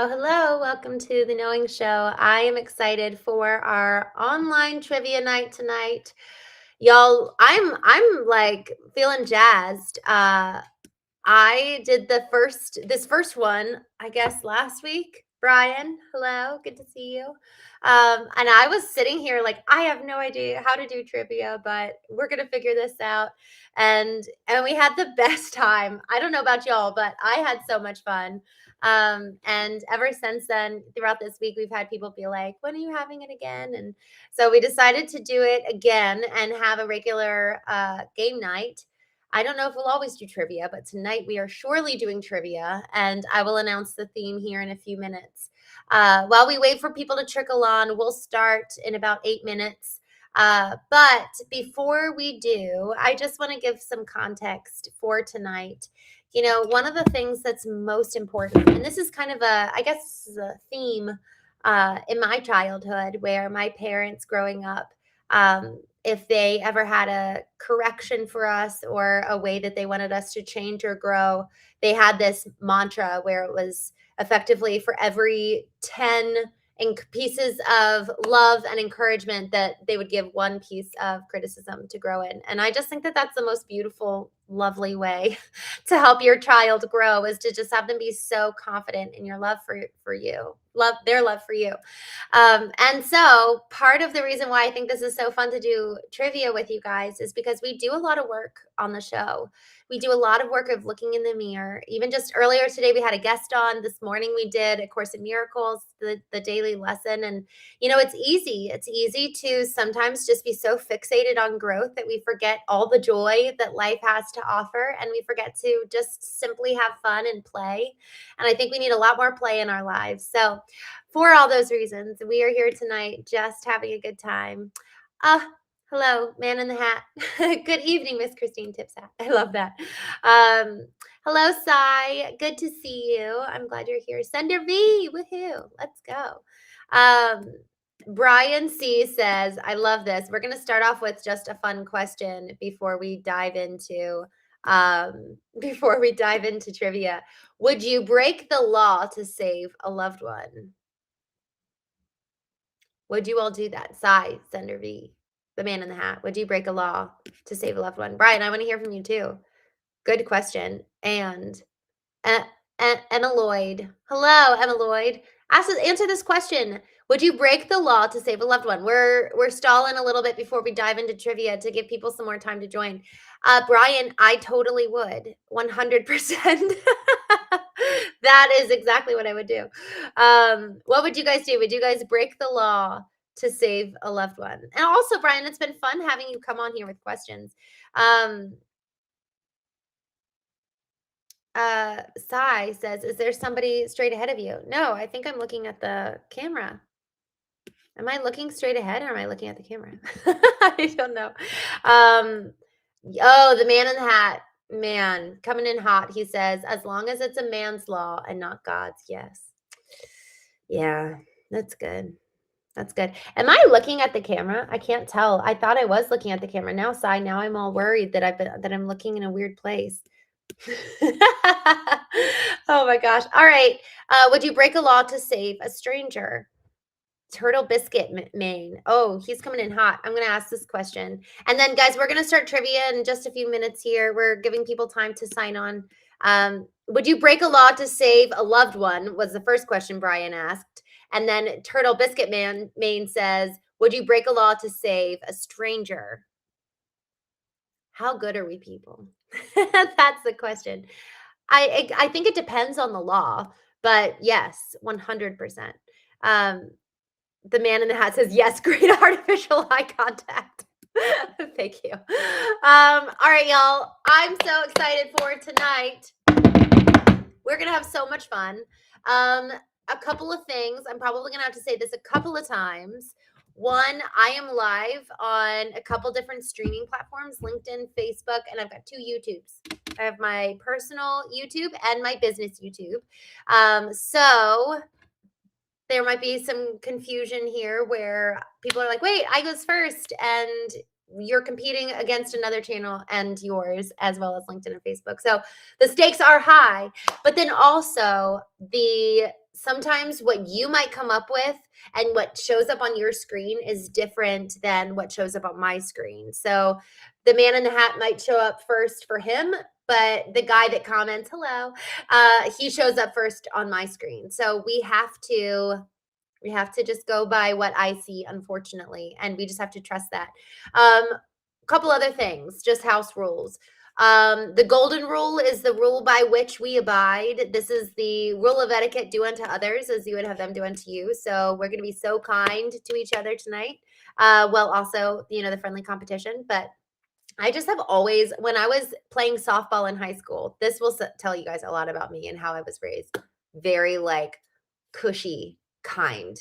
Hello. Welcome to the Knowing Show. I am excited for our online trivia night tonight. Y'all, I'm like feeling jazzed. I did this first one, I guess last week. Brian, hello, good to see you. And I was sitting here like I have no idea how to do trivia, but we're gonna figure this out. And we had the best time. I don't know about y'all, but I had so much fun. And ever since then, throughout this week, we've had people be like, when are you having it again? And so we decided to do it again and have a regular game night. I don't know if we'll always do trivia, but tonight we are surely doing trivia, and I will announce the theme here in a few minutes. While we wait for people to trickle on, we'll start in about 8 minutes. But before we do, I just want to give some context for tonight. You know, one of the things that's most important, and this is kind of I guess this is a theme in my childhood where my parents growing up, if they ever had a correction for us or a way that they wanted us to change or grow, they had this mantra where it was effectively for every 10 pieces of love and encouragement that they would give one piece of criticism to grow in. And I just think that that's the most beautiful, lovely way to help your child grow, is to just have them be so confident in your love for you, their love for you. And so part of the reason why I think this is so fun to do trivia with you guys is because we do a lot of work on the show. We do a lot of work of looking in the mirror. Even just earlier today, we had a guest on. This morning, we did A Course in Miracles, the daily lesson. And, you know, it's easy. It's easy to sometimes just be so fixated on growth that we forget all the joy that life has to offer. And we forget to just simply have fun and play. And I think we need a lot more play in our lives. So for all those reasons, we are here tonight just having a good time. Hello, man in the hat. Good evening, Miss Christine Tipsat. I love that. Hello, Sai. Good to see you. I'm glad you're here. Sender V, woohoo. Let's go. Brian C says, I love this. We're going to start off with just a fun question before we dive into trivia. Would you break the law to save a loved one? Would you all do that? Sai, Sender V, the man in the hat. Would you break a law to save a loved one? Brian, I want to hear from you too. Good question. And Emma Lloyd. Hello, Emma Lloyd. Answer this question. Would you break the law to save a loved one? We're stalling a little bit before we dive into trivia to give people some more time to join. Brian, I totally would. 100%. That is exactly what I would do. What would you guys do? Would you guys break the law to save a loved one? And also, Brian, it's been fun having you come on here with questions. Sai says, is there somebody straight ahead of you? No, I think I'm looking at the camera. Am I looking straight ahead or am I looking at the camera? I don't know. Oh, the man in the hat. Man, coming in hot. He says, as long as it's a man's law and not God's. Yes. Yeah, that's good. That's good. Am I looking at the camera? I can't tell. I thought I was looking at the camera. Now, Sai, now I'm all worried that I'm looking in a weird place. Oh my gosh. All right. Would you break a law to save a stranger? Turtle Biscuit Maine. Oh, he's coming in hot. I'm going to ask this question. And then, guys, we're going to start trivia in just a few minutes here. We're giving people time to sign on. Would you break a law to save a loved one? Was the first question Brian asked. And then Turtle Biscuit Maine says, would you break a law to save a stranger? How good are we people? That's the question. I think it depends on the law, but yes, 100%. The man in the hat says, yes, great artificial eye contact. Thank you. All right, y'all. I'm so excited for tonight. We're going to have so much fun. A couple of things. I'm probably going to have to say this a couple of times. One, I am live on a couple different streaming platforms, LinkedIn, Facebook, and I've got 2 YouTubes. I have my personal YouTube and my business YouTube. So there might be some confusion here where people are like, wait, I goes first, and you're competing against another channel and yours, as well as LinkedIn and Facebook. So the stakes are high, but then also the sometimes what you might come up with and what shows up on your screen is different than what shows up on my screen. So the man in the hat might show up first for him, but the guy that comments, hello, he shows up first on my screen. So we have to just go by what I see, unfortunately, and we just have to trust that. Couple other things, just house rules. The golden rule is the rule by which we abide. This is the rule of etiquette: do unto others as you would have them do unto you. So we're going to be so kind to each other tonight. Well, also, the friendly competition. But I just have always, when I was playing softball in high school, this will tell you guys a lot about me and how I was raised. Very like cushy, kind,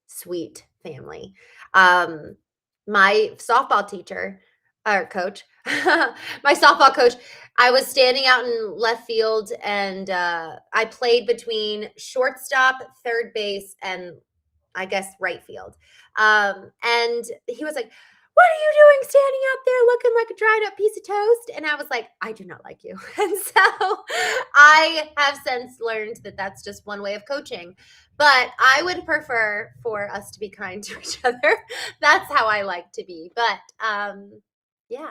sweet family. My softball teacher or coach, my softball coach, I was standing out in left field and I played between shortstop, third base, and I guess right field. And he was like, what are you doing standing out there looking like a dried up piece of toast? And I was like, I do not like you. And so I have since learned that that's just one way of coaching. But I would prefer for us to be kind to each other. That's how I like to be. But yeah,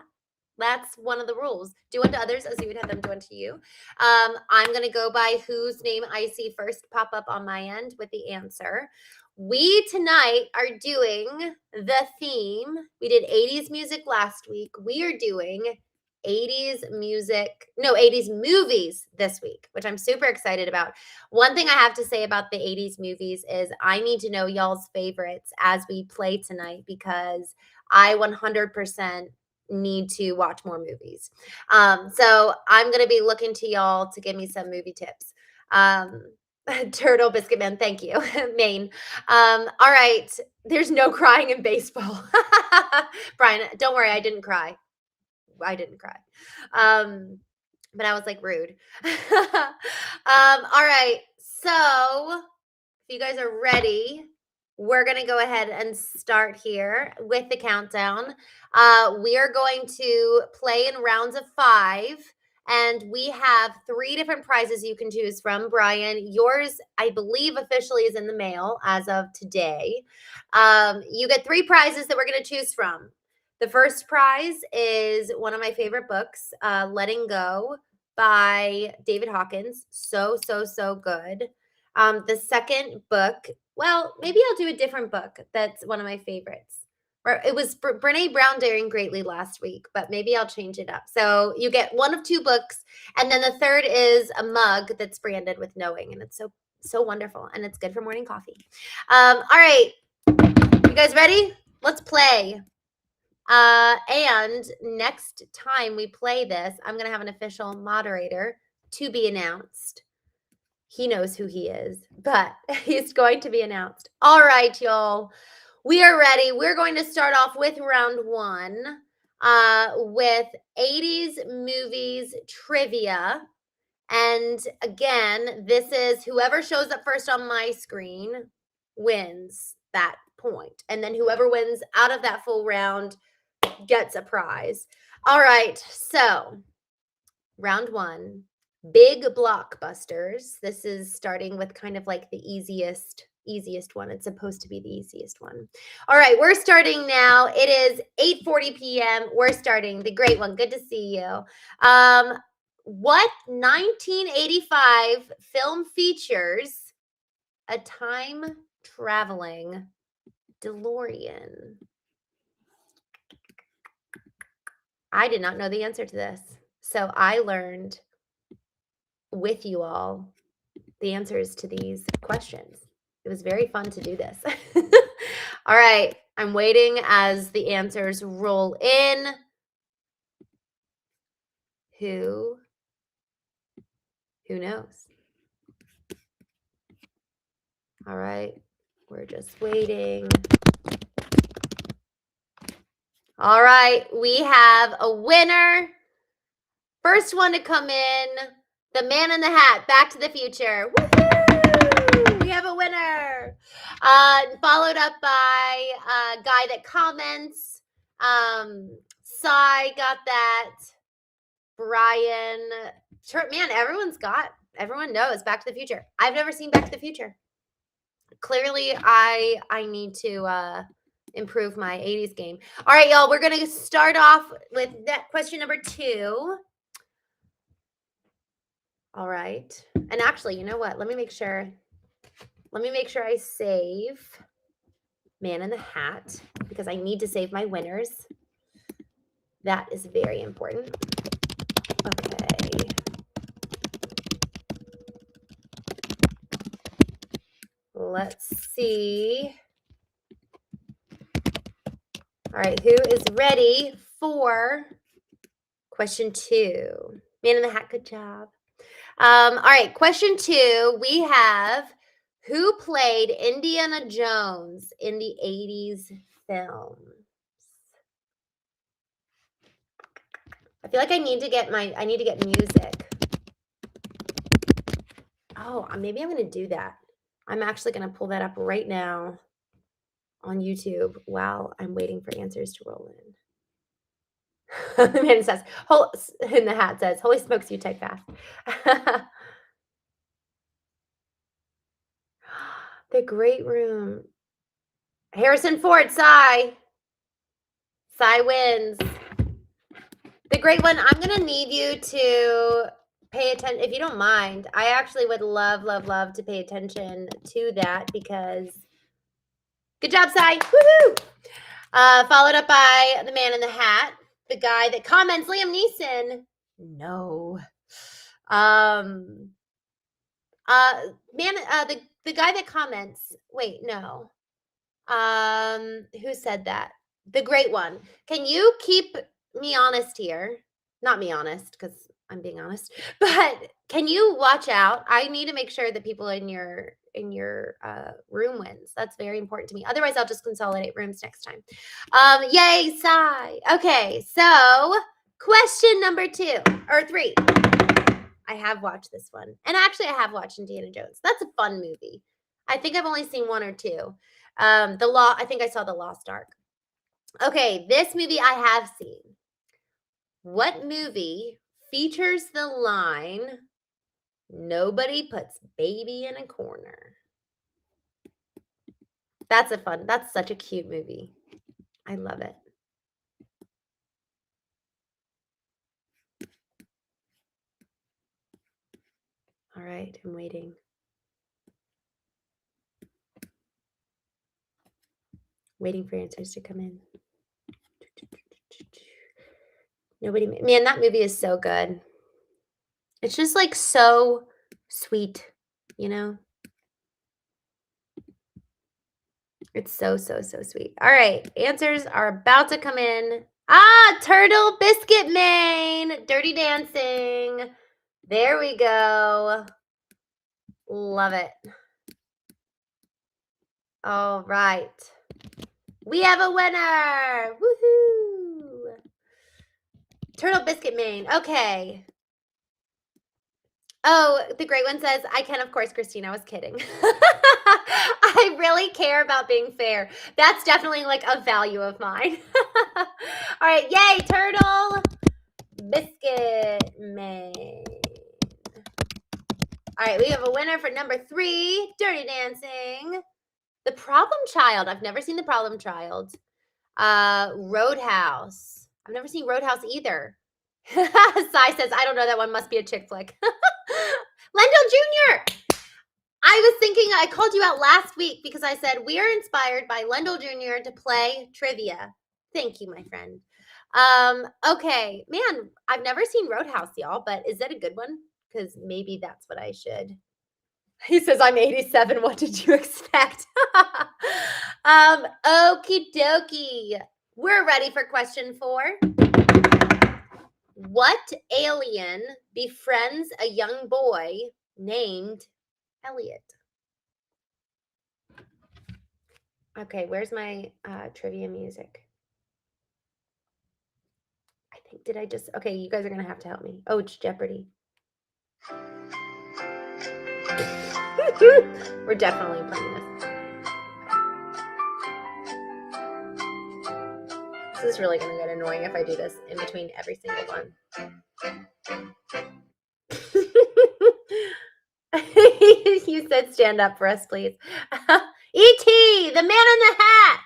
that's one of the rules. Do unto others as you would have them do unto you. I'm going to go by whose name I see first pop up on my end with the answer. We tonight are doing the theme. We did 80s music last week. We are doing 80s movies this week, which I'm super excited about. One thing I have to say about the 80s movies is I need to know y'all's favorites as we play tonight, because I 100% need to watch more movies. So I'm going to be looking to y'all to give me some movie tips. Turtle Biscuit Man, thank you. Maine. All right. There's no crying in baseball. Brian, don't worry, I didn't cry. But I was like rude. All right. So if you guys are ready, we're going to go ahead and start here with the countdown. We are going to play in rounds of 5. And we have 3 different prizes you can choose from. Brian, yours, I believe, officially is in the mail as of today. You get 3 prizes that we're going to choose from. The first prize is one of my favorite books, Letting Go by David Hawkins. So good. The second book, well, maybe I'll do a different book that's one of my favorites. Or it was Brene Brown daring greatly last week, but maybe I'll change it up. So you get one of 2 books, and then the third is a mug that's branded with knowing, and it's so wonderful, and it's good for morning coffee. All right, you guys ready? Let's play. And next time we play this, I'm gonna have an official moderator to be announced. He knows who he is, but he's going to be announced. All right, y'all. We are ready. We're going to start off with round 1 with 80s movies trivia. And again, this is whoever shows up first on my screen wins that point. And then whoever wins out of that full round gets a prize. All right, so round 1, big blockbusters. This is starting with kind of like the easiest one. It's supposed to be the easiest one. All right, we're starting now. It is 8:40 p.m. We're starting the great one. Good to see you. What 1985 film features a time traveling DeLorean? I did not know the answer to this, so I learned with you all the answers to these questions. It was very fun to do this. All right, I'm waiting as the answers roll in. Who knows? All right, we're just waiting. All right, we have a winner. First one to come in, the man in the hat, Back to the Future. Woo-hoo! We have a winner. Followed up by a guy that comments. Sai got that. Brian. Man, everyone knows Back to the Future. I've never seen Back to the Future. Clearly, I need to improve my 80s game. All right, y'all, we're going to start off with that question number 2. All right. And actually, you know what? Let me make sure I save Man in the Hat because I need to save my winners. That is very important. Okay. Let's see. All right, who is ready for question 2? Man in the Hat, good job. All right, question 2, we have who played Indiana Jones in the 80s films? I feel like I need to get music. Oh, maybe I'm going to do that. I'm actually going to pull that up right now on YouTube while I'm waiting for answers to roll in. The man says, in the hat says, holy smokes, you type fast. The Great Room. Harrison Ford, Cy wins. The Great One, I'm going to need you to pay attention. If you don't mind, I actually would love, love, love to pay attention to that because good job, Cy. Woohoo! Followed up by the Man in the Hat, the guy that comments, Liam Neeson. No. The guy that comments, wait, no. Who said that? The Great One. Can you keep me honest here? Not me honest, because I'm being honest, but can you watch out? I need to make sure that people in your room wins. That's very important to me. Otherwise, I'll just consolidate rooms next time. Yay, sigh. Okay, so question number 2 or 3. I have watched this one. And actually, I have watched Indiana Jones. That's a fun movie. I think I've only seen 1 or 2. I think I saw The Lost Ark. Okay, this movie I have seen. What movie features the line, nobody puts baby in a corner? That's such a cute movie. I love it. All right, I'm waiting. Waiting for answers to come in. Man, that movie is so good. It's just like so sweet, you know? It's so, so, so sweet. All right, answers are about to come in. Turtle Biscuit Mane, Dirty Dancing. There we go. Love it. All right. We have a winner. Woohoo. Turtle Biscuit Mane. Okay. Oh, the Great One says, I can, of course, Christine. I was kidding. I really care about being fair. That's definitely like a value of mine. All right. Yay, Turtle Biscuit Mane. All right. We have a winner for number 3, Dirty Dancing. The Problem Child. I've never seen The Problem Child. Roadhouse. I've never seen Roadhouse either. Sai says, I don't know, that one must be a chick flick. Lendo Jr. I was thinking, I called you out last week because I said, we are inspired by Lendo Jr. to play trivia. Thank you, my friend. Okay, man, I've never seen Roadhouse, y'all, but is that a good one? Because maybe that's what I should. He says, I'm 87. What did you expect? Okie dokie. We're ready for question 4. What alien befriends a young boy named Elliot? Okay, where's my trivia music? I think, okay, you guys are going to have to help me. Oh, it's Jeopardy. We're definitely playing this. This is really going to get annoying if I do this in between every single one. You said stand up for us, please. E.T., the man in the hat.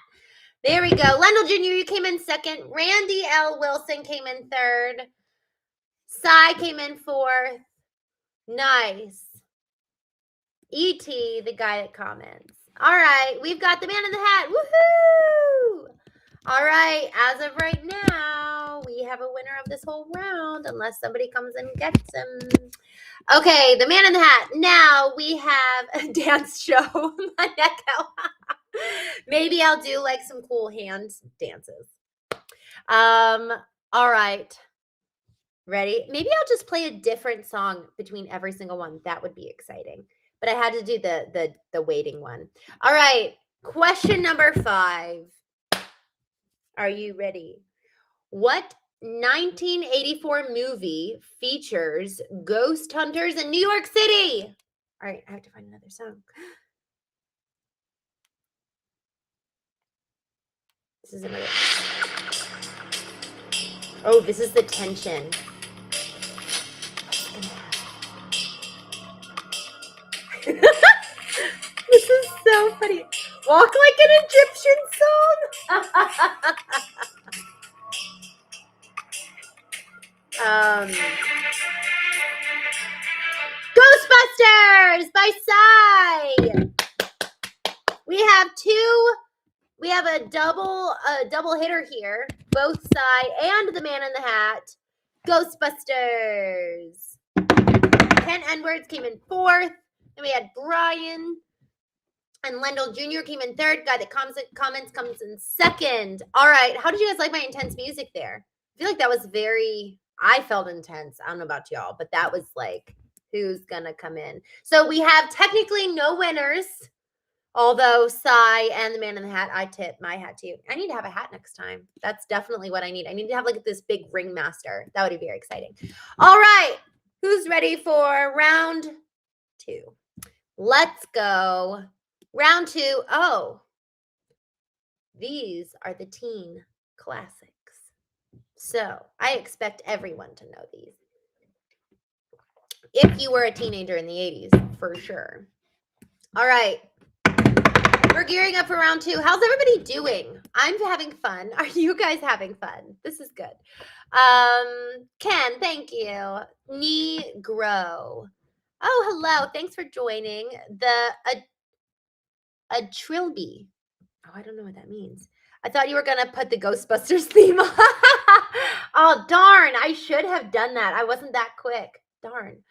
There we go. Lendl Jr., you came in second. Randy L. Wilson came in third. Cy came in fourth. Nice. E.T., the guy that comments. All right, we've got the man in the hat. Woohoo! All right, as of right now, we have a winner of this whole round, unless somebody comes and gets him. Okay, the man in the hat. Now we have a dance show. My neck out. Maybe I'll do like some cool hand dances. All right. Ready? Maybe I'll just play a different song between every single one. That would be exciting. But I had to do the waiting one. All right. Question number 5. Are you ready? What 1984 movie features ghost hunters in New York City? All right, I have to find another song. This is another. Oh, this is the tension. This is so funny. Walk like an Egyptian song. Ghostbusters by Cy. We have a double hitter here. Both Cy and the man in the hat. Ghostbusters. Ken Edwards came in 4th. Then we had Brian and Lendl Jr. came in 3rd. Guy that comments comes in 2nd. All right. How did you guys like my intense music there? I feel like that was I felt intense. I don't know about y'all, but that was like, who's gonna come in? So we have technically no winners. Although Cy and the man in the hat, I tip my hat to you. I need to have a hat next time. That's definitely what I need. I need to have like this big ringmaster. That would be very exciting. All right. Who's ready for round 2? Let's go. Round 2. Oh, these are the teen classics. So I expect everyone to know these. If you were a teenager in the 80s, for sure. All right. We're gearing up for round 2. How's everybody doing? I'm having fun. Are you guys having fun? This is good. Ken, thank you. 𝐤𝐲𝐻. Oh, hello. Thanks for joining. The 𝐤𝐬𝐷𝐞. Oh, I don't know what that means. I thought you were going to put the Ghostbusters theme on. Oh, darn. I should have done that. I wasn't that quick. Darn.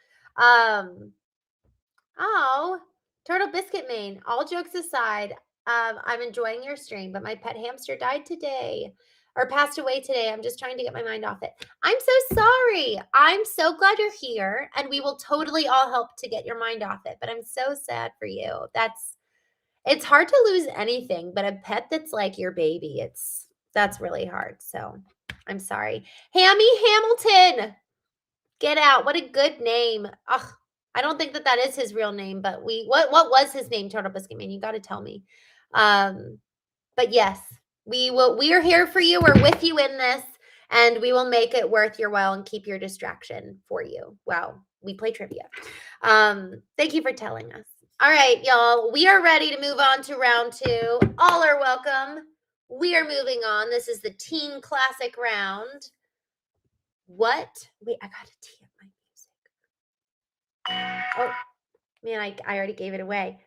Oh, Turtle Biscuit Main. All jokes aside, I'm enjoying your stream, but my pet hamster died today or passed away today. I'm just trying to get my mind off it. I'm so sorry. I'm so glad you're here, and we will totally all help to get your mind off it, but I'm so sad for you. It's hard to lose anything, but a pet that's like your baby, that's really hard. So I'm sorry. Hammy Hamilton, get out. What a good name. Ugh. I don't think that is his real name, but what was his name, Turtle Biscuit Man? You got to tell me. But yes, we are here for you. We're with you in this, and we will make it worth your while and keep your distraction for you. Wow, we play trivia. Thank you for telling us. All right, y'all, we are ready to move on to round 2. All are welcome. We are moving on. This is the teen classic round. What? Wait, I got to tee up my music. Oh, man, I already gave it away.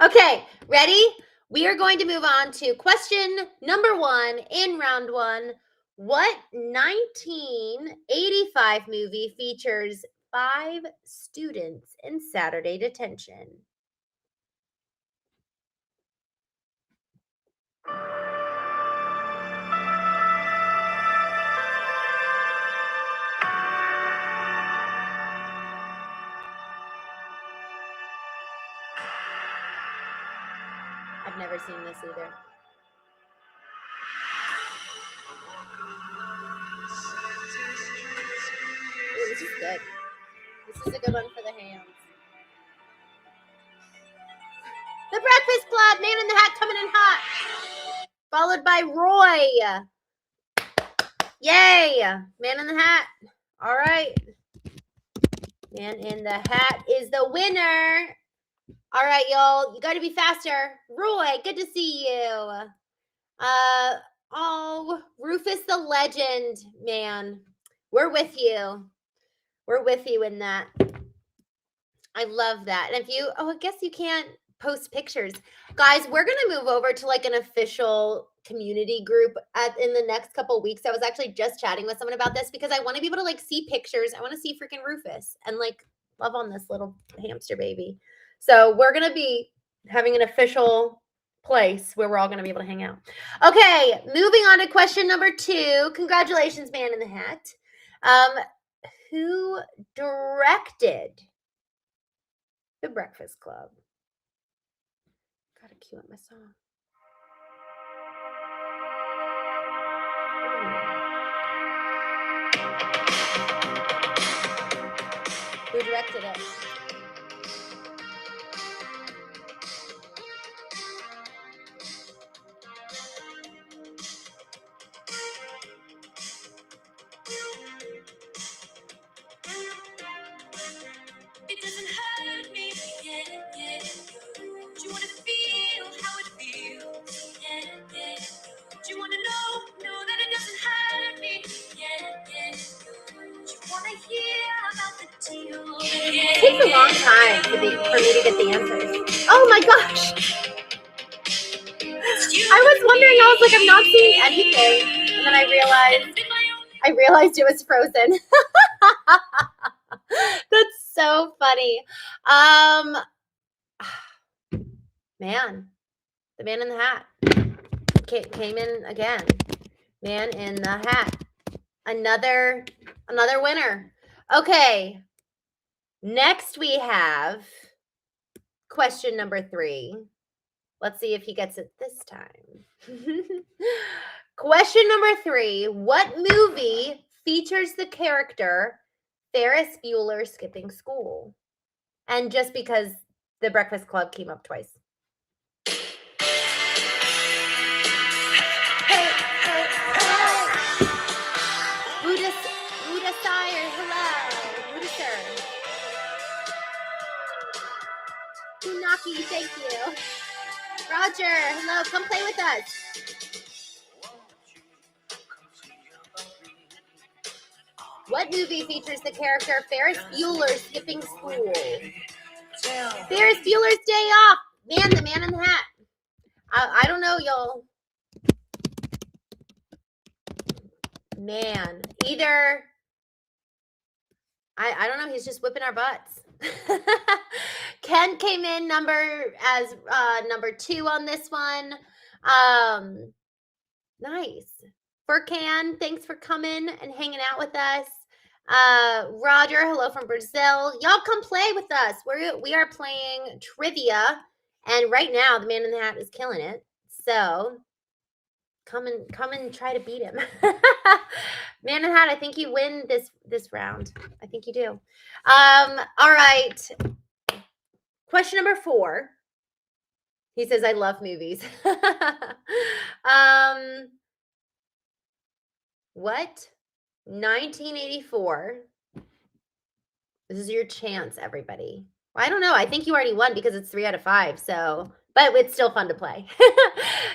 Okay, ready? We are going to move on to question number 1 in round 1. What 1985 movie features 5 students in Saturday detention? I've never seen this either. Ooh, this is good. This is a good one for the hands. The Breakfast Club, Man in the Hat coming in hot. Followed by Roy. Yay! Man in the Hat. All right. Man in the Hat is the winner. All right, y'all. You got to be faster. Roy, good to see you. Oh, Rufus the Legend, man. We're with you. We're with you in that. I love that. And if you, I guess you can't post pictures. Guys, we're going to move over to like an official community group in the next couple of weeks. I was actually just chatting with someone about this because I want to be able to like see pictures. I want to see freaking Rufus and like love on this little hamster baby. So we're going to be having an official place where we're all going to be able to hang out. Okay, moving on to question number 2. Congratulations, Man in the Hat. Who directed The Breakfast Club? Gotta cue up my song. Who directed it? It doesn't hurt me, yeah, yeah. Do you want to feel how it feels? Yeah, yeah. Do you want to know that it doesn't hurt me? Yeah, yeah. Do you want to hear about the deal? Yeah, it takes a long time for me to get the answers. Oh my gosh! I was wondering. I was like, I'm not seeing anything, and then I realized it was Frozen. That's so funny. Man, the Man in the Hat came in again. Man in the Hat, another winner. Okay, next we have question number 3. Let's see if he gets it this time. Question number 3. What movie features the character Ferris Bueller skipping school? And just because The Breakfast Club came up twice. Buddha Sire, hello. Buddha Sir. Funaki, thank you. Roger, hello, come play with us. What movie features the character Ferris Bueller skipping school? Ferris Bueller's Day Off. Man, the Man in the Hat. I don't know, y'all. Man, either I don't know. He's just whipping our butts. Ken came in number 2 on this one. Nice. For Ken, thanks for coming and hanging out with us. Roger, hello from Brazil. Y'all come play with us. We are playing trivia, and right now the Man in the Hat is killing it. So come and try to beat him. Man in the Hat, I think you win this round. I think you do. All right. Question number 4. He says, I love movies. What? 1984. This is your chance, everybody. Well, I don't know. I think you already won because it's 3 out of 5. So, but it's still fun to play.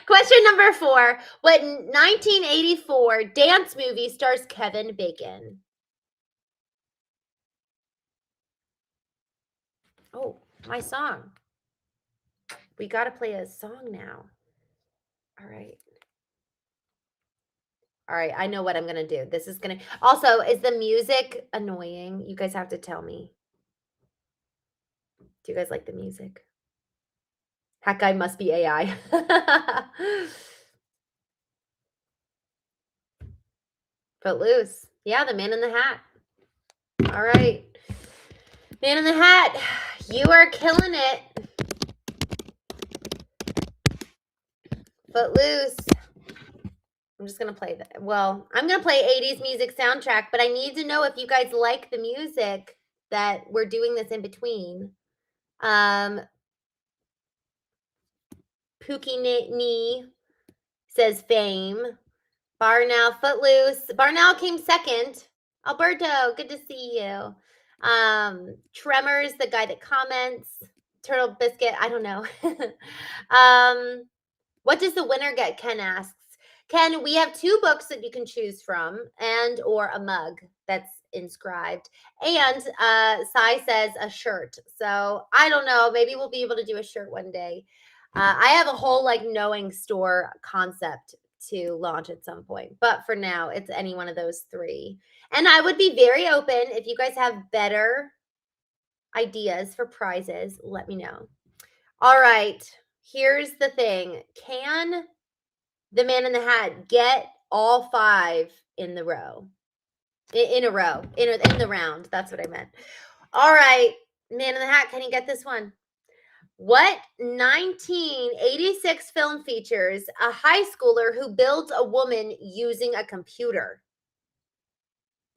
Question number 4. What 1984 dance movie stars Kevin Bacon? Oh, my song. We got to play a song now. All right. All right, I know what I'm going to do. This is going to... Also, is the music annoying? You guys have to tell me. Do you guys like the music? That guy must be AI. Footloose. Yeah, the Man in the Hat. All right. Man in the Hat, you are killing it. Footloose. I'm just going to play that. Well, I'm going to play 80s music soundtrack, but I need to know if you guys like the music that we're doing this in between. Pookie says Fame. Barnell, Footloose. Barnell came second. Alberto, good to see you. Tremors, the guy that comments. Turtle Biscuit, I don't know. What does the winner get? Ken asks. Ken, we have 2 books that you can choose from and or a mug that's inscribed. And Sai says a shirt. So I don't know. Maybe we'll be able to do a shirt one day. I have a whole like knowing store concept to launch at some point. But for now, it's any one of those 3. And I would be very open if you guys have better ideas for prizes. Let me know. All right. Here's the thing. Can the Man in the Hat get all 5 in the row? In a row. In the round. That's what I meant. All right. Man in the Hat, can you get this one? What 1986 film features a high schooler who builds a woman using a computer?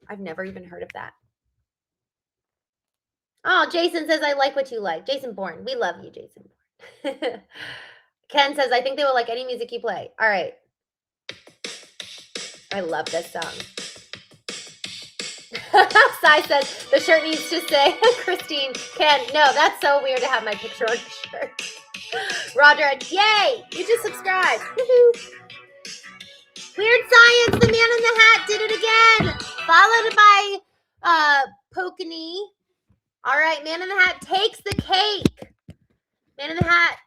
I've never even heard of that. Oh, Jason says, I like what you like. Jason Bourne. We love you, Jason. Ken says, I think they will like any music you play. All right. I love this song. Sai says, the shirt needs to say, Christine, Ken. No, that's so weird to have my picture on the shirt. Roger, yay! You just subscribed. Weird Science, the Man in the Hat did it again. Followed by Pokini. All right, Man in the Hat takes the cake. Man in the Hat,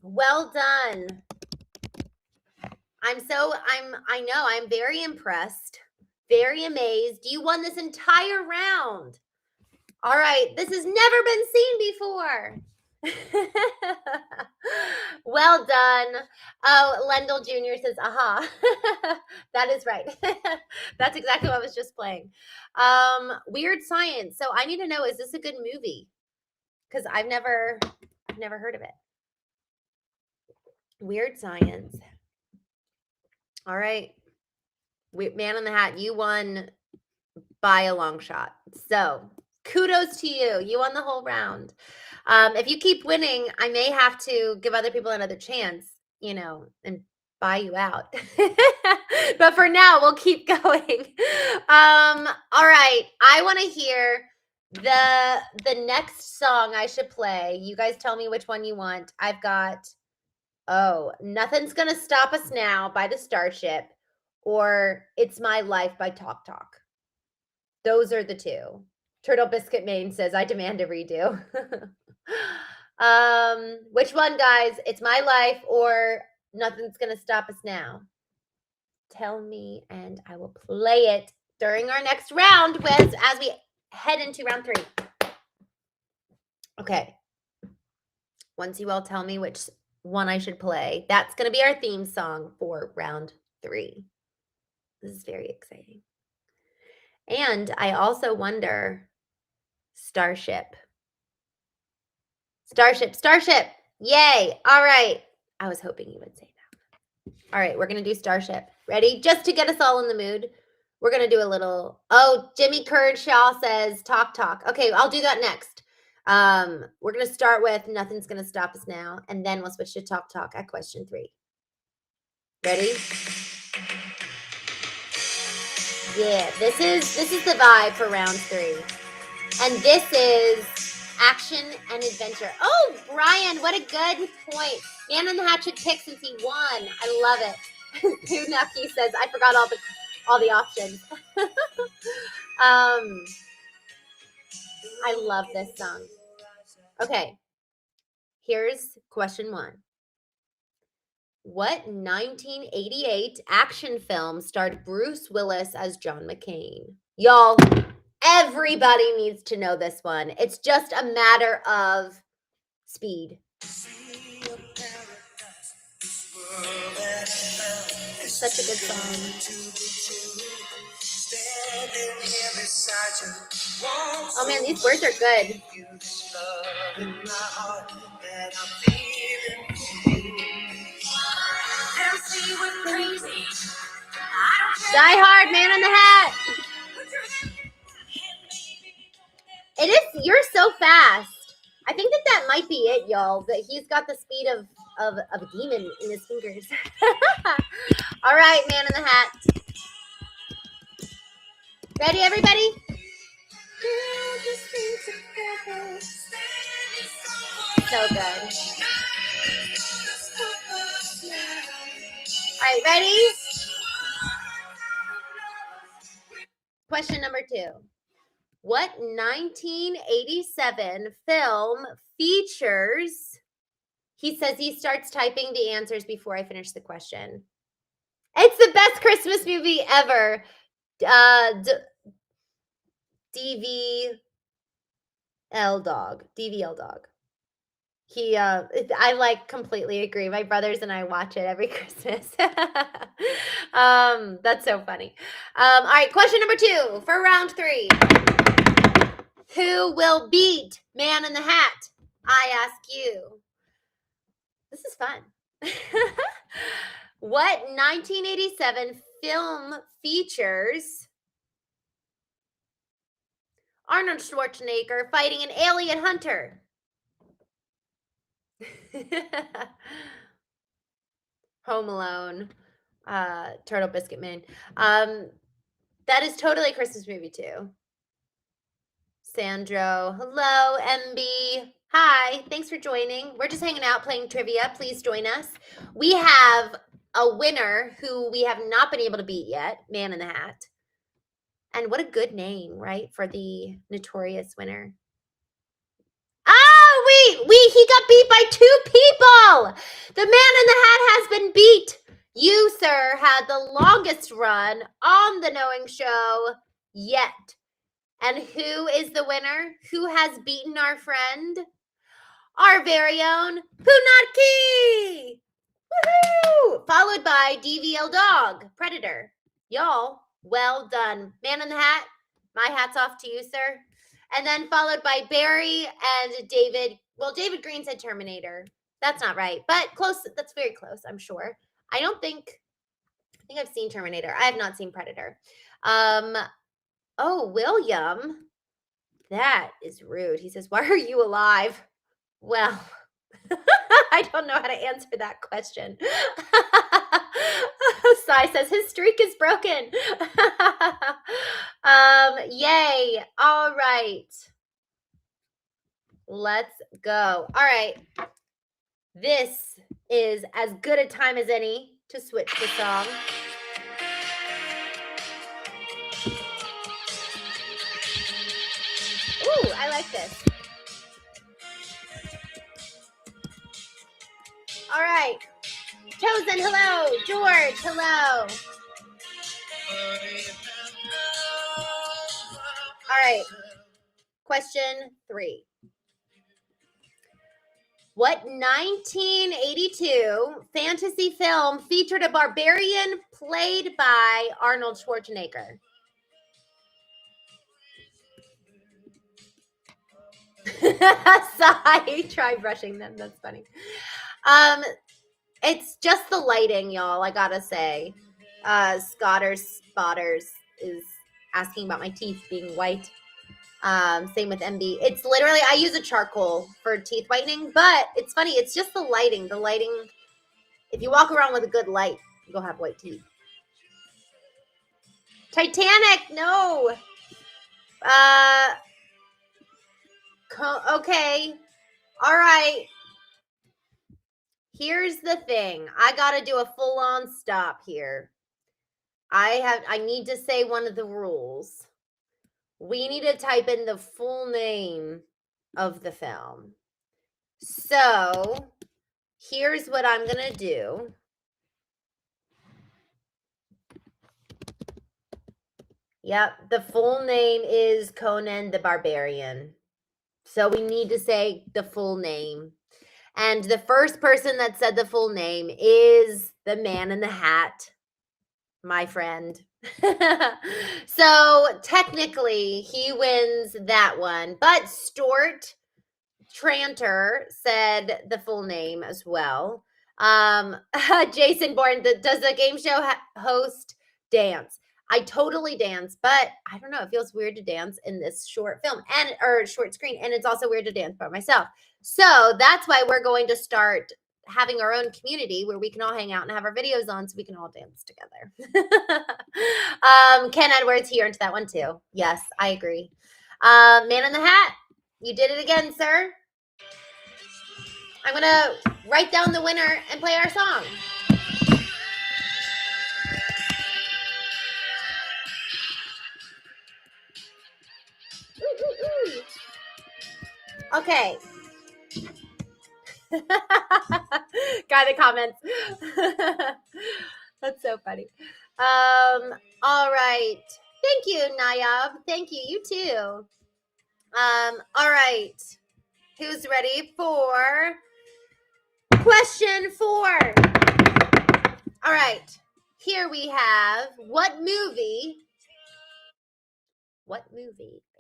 well done. I know, I'm very impressed, very amazed. You won this entire round. All right, this has never been seen before. Well done. Oh, Lendl Jr. says, aha. That is right. That's exactly what I was just playing. Weird Science. So I need to know, is this a good movie? Because I've never heard of it. Weird Science. All right. Man in the Hat, you won by a long shot. So kudos to you. You won the whole round. If you keep winning, I may have to give other people another chance, you know, and buy you out. But for now, we'll keep going. All right. I want to hear the next song I should play. You guys tell me which one you want. I've got, Nothing's Gonna Stop Us Now by the Starship, or It's My Life by Talk Talk. Those are the 2. Turtle Biscuit Main says, I demand a redo. Which one, guys? It's My Life or Nothing's Gonna Stop Us Now? Tell me, and I will play it during our next round as we head into round 3. Okay. Once you all tell me which one I should play, that's going to be our theme song for round 3. This is very exciting. And I also wonder, Starship. Yay. All right. I was hoping you would say that. All right. We're going to do Starship. Ready? Just to get us all in the mood. We're going to do a little, Jimmy 𝐤𝐻𝐿 says Talk Talk. Okay. I'll do that next. We're going to start with Nothing's Gonna Stop Us Now, and then we'll switch to Talk Talk at question 3. Ready? Yeah, this is the vibe for round 3. And this is action and adventure. Oh, Brian, what a good point. Man in the Hat should pick since he won. I love it. Punaki says, I forgot all the options. I love this song. Okay, here's question 1. What 1988 action film starred Bruce Willis as John McClane? Y'all, everybody needs to know this one. It's just a matter of speed. It's such a good song. Oh man, these words are good. Die Hard, Man in the Hat. It is. You're so fast. I think that might be it, y'all. That he's got the speed of a demon in his fingers. All right, Man in the Hat. Ready, everybody? So good. All right, ready? Question number 2. What 1987 film features... He says he starts typing the answers before I finish the question. It's the best Christmas movie ever. DVL dog. I like completely agree. My brothers and I watch it every Christmas. That's so funny. All right, question number 2 for round 3. Who will beat Man in the Hat? I ask you. This is fun. What 1987 film features Arnold Schwarzenegger fighting an alien hunter? Home Alone, Turtle Biscuit Man. That is totally a Christmas movie too. Sandro, hello, MB. Hi, thanks for joining. We're just hanging out playing trivia. Please join us. We have a winner who we have not been able to beat yet, Man in the Hat. And what a good name, right, for the notorious winner. Oh, he got beat by 2 people. The Man in the Hat has been beat. You, sir, had the longest run on the Knowing Show yet. And who is the winner? Who has beaten our friend? Our very own Punatki! Woohoo! Followed by DVL Dog, Predator. Y'all, well done. Man in the Hat, my hat's off to you, sir. And then followed by Barry and David. Well, David Green said Terminator. That's not right, but close. That's very close, I'm sure. I think I've seen Terminator. I have not seen Predator. Oh, William. That is rude. He says, why are you alive? Well, I don't know how to answer that question. Sai says his streak is broken. Yay. All right. Let's go. All right. This is as good a time as any to switch the song. Ooh, I like this. All right. Chosen, hello. George, hello. All right. Question 3. What 1982 fantasy film featured a barbarian played by Arnold Schwarzenegger? Sigh, try brushing them. That's funny. It's just the lighting, y'all, I gotta say. Spotters is asking about my teeth being white. Same with MB. It's literally, I use a charcoal for teeth whitening, but it's funny. It's just the lighting. The lighting, if you walk around with a good light, you'll have white teeth. Titanic, no. Okay. All right. Here's the thing. I got to do a full-on stop here. I need to say one of the rules. We need to type in the full name of the film. So, here's what I'm going to do. Yep, the full name is Conan the Barbarian. So we need to say the full name. And the first person that said the full name is the Man in the Hat, my friend. So technically he wins that one. But Stuart Tranter said the full name as well. Jason Bourne, does the game show host dance? I totally dance, but I don't know. It feels weird to dance in this short film or short screen. And it's also weird to dance by myself. So that's why we're going to start having our own community where we can all hang out and have our videos on so we can all dance together. Ken Edwards here into that one too. Yes, I agree. Man in the Hat, you did it again, sir. I'm going to write down the winner and play our song. Okay. Got the comments. That's so funny. All right. Thank you, Nayab. Thank you. You too. All right. Who's ready for question 4? All right. Here we have what movie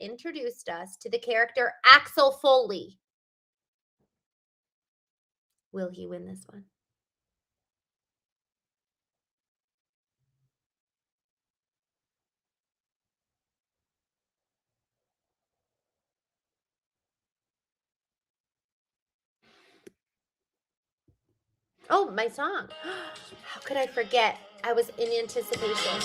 introduced us to the character Axel Foley? Will he win this one? Oh, my song. How could I forget? I was in anticipation.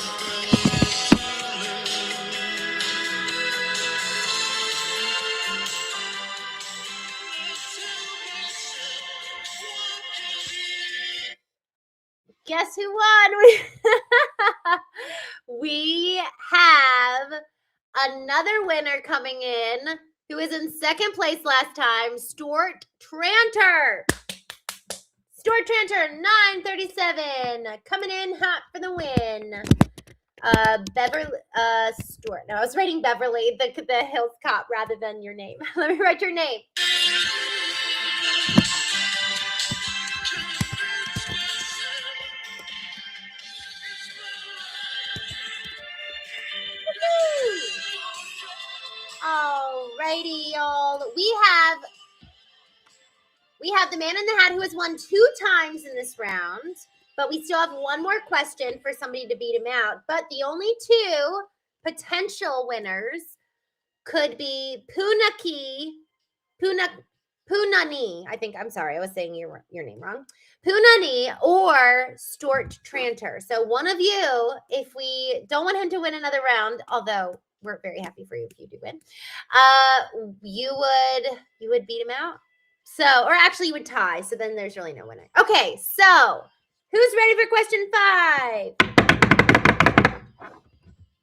Guess who won? We have another winner coming in who is in second place last time, Stuart Tranter. Stuart Tranter, 937, coming in hot for the win. Beverly, Stuart. No, I was writing Beverly, the Hills Cop, rather than your name. Let me write your name. Alrighty, y'all. We have the Man in the Hat who has won 2 times in this round, but we still have one more question for somebody to beat him out. But the only 2 potential winners could be Punani. I think, I'm sorry, I was saying your name wrong. Punani or Stuart Tranter. So one of you, if we don't want him to win another round, although we're very happy for you if you do win, you would beat him out. So, or actually you would tie. So then there's really no winner. Okay, so who's ready for question 5?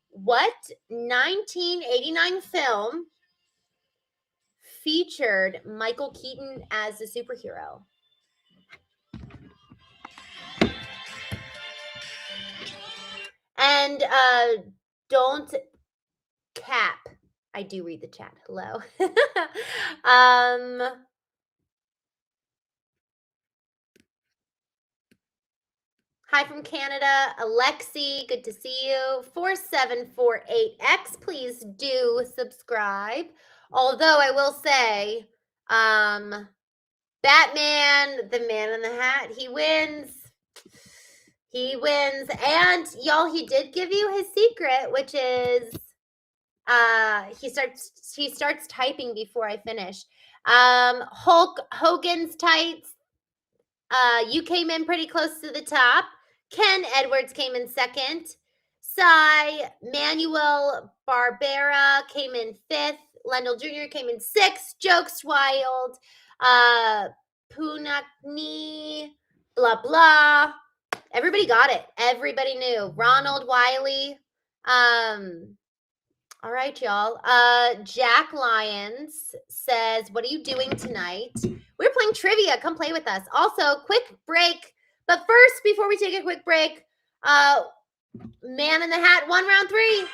What 1989 film featured Michael Keaton as a superhero? And don't cap. I do read the chat. Hello. Hi from Canada, Alexi, good to see you. 4748X, please do subscribe. Although I will say, Batman, the Man in the Hat, he wins. He wins. And y'all, he did give you his secret, which is he starts typing before I finish. Hulk Hogan's tights. You came in pretty close to the top. Ken Edwards came in second. Manuel Barbera came in 5th. Lendl Jr. came in 6th. Jokes Wild. Punakni. Blah, blah. Everybody got it. Everybody knew. Ronald Wiley. All right, y'all. Jack Lyons says, what are you doing tonight? We're playing trivia. Come play with us. Also, quick break. But first, before we take a quick break, Man in the Hat won round 3.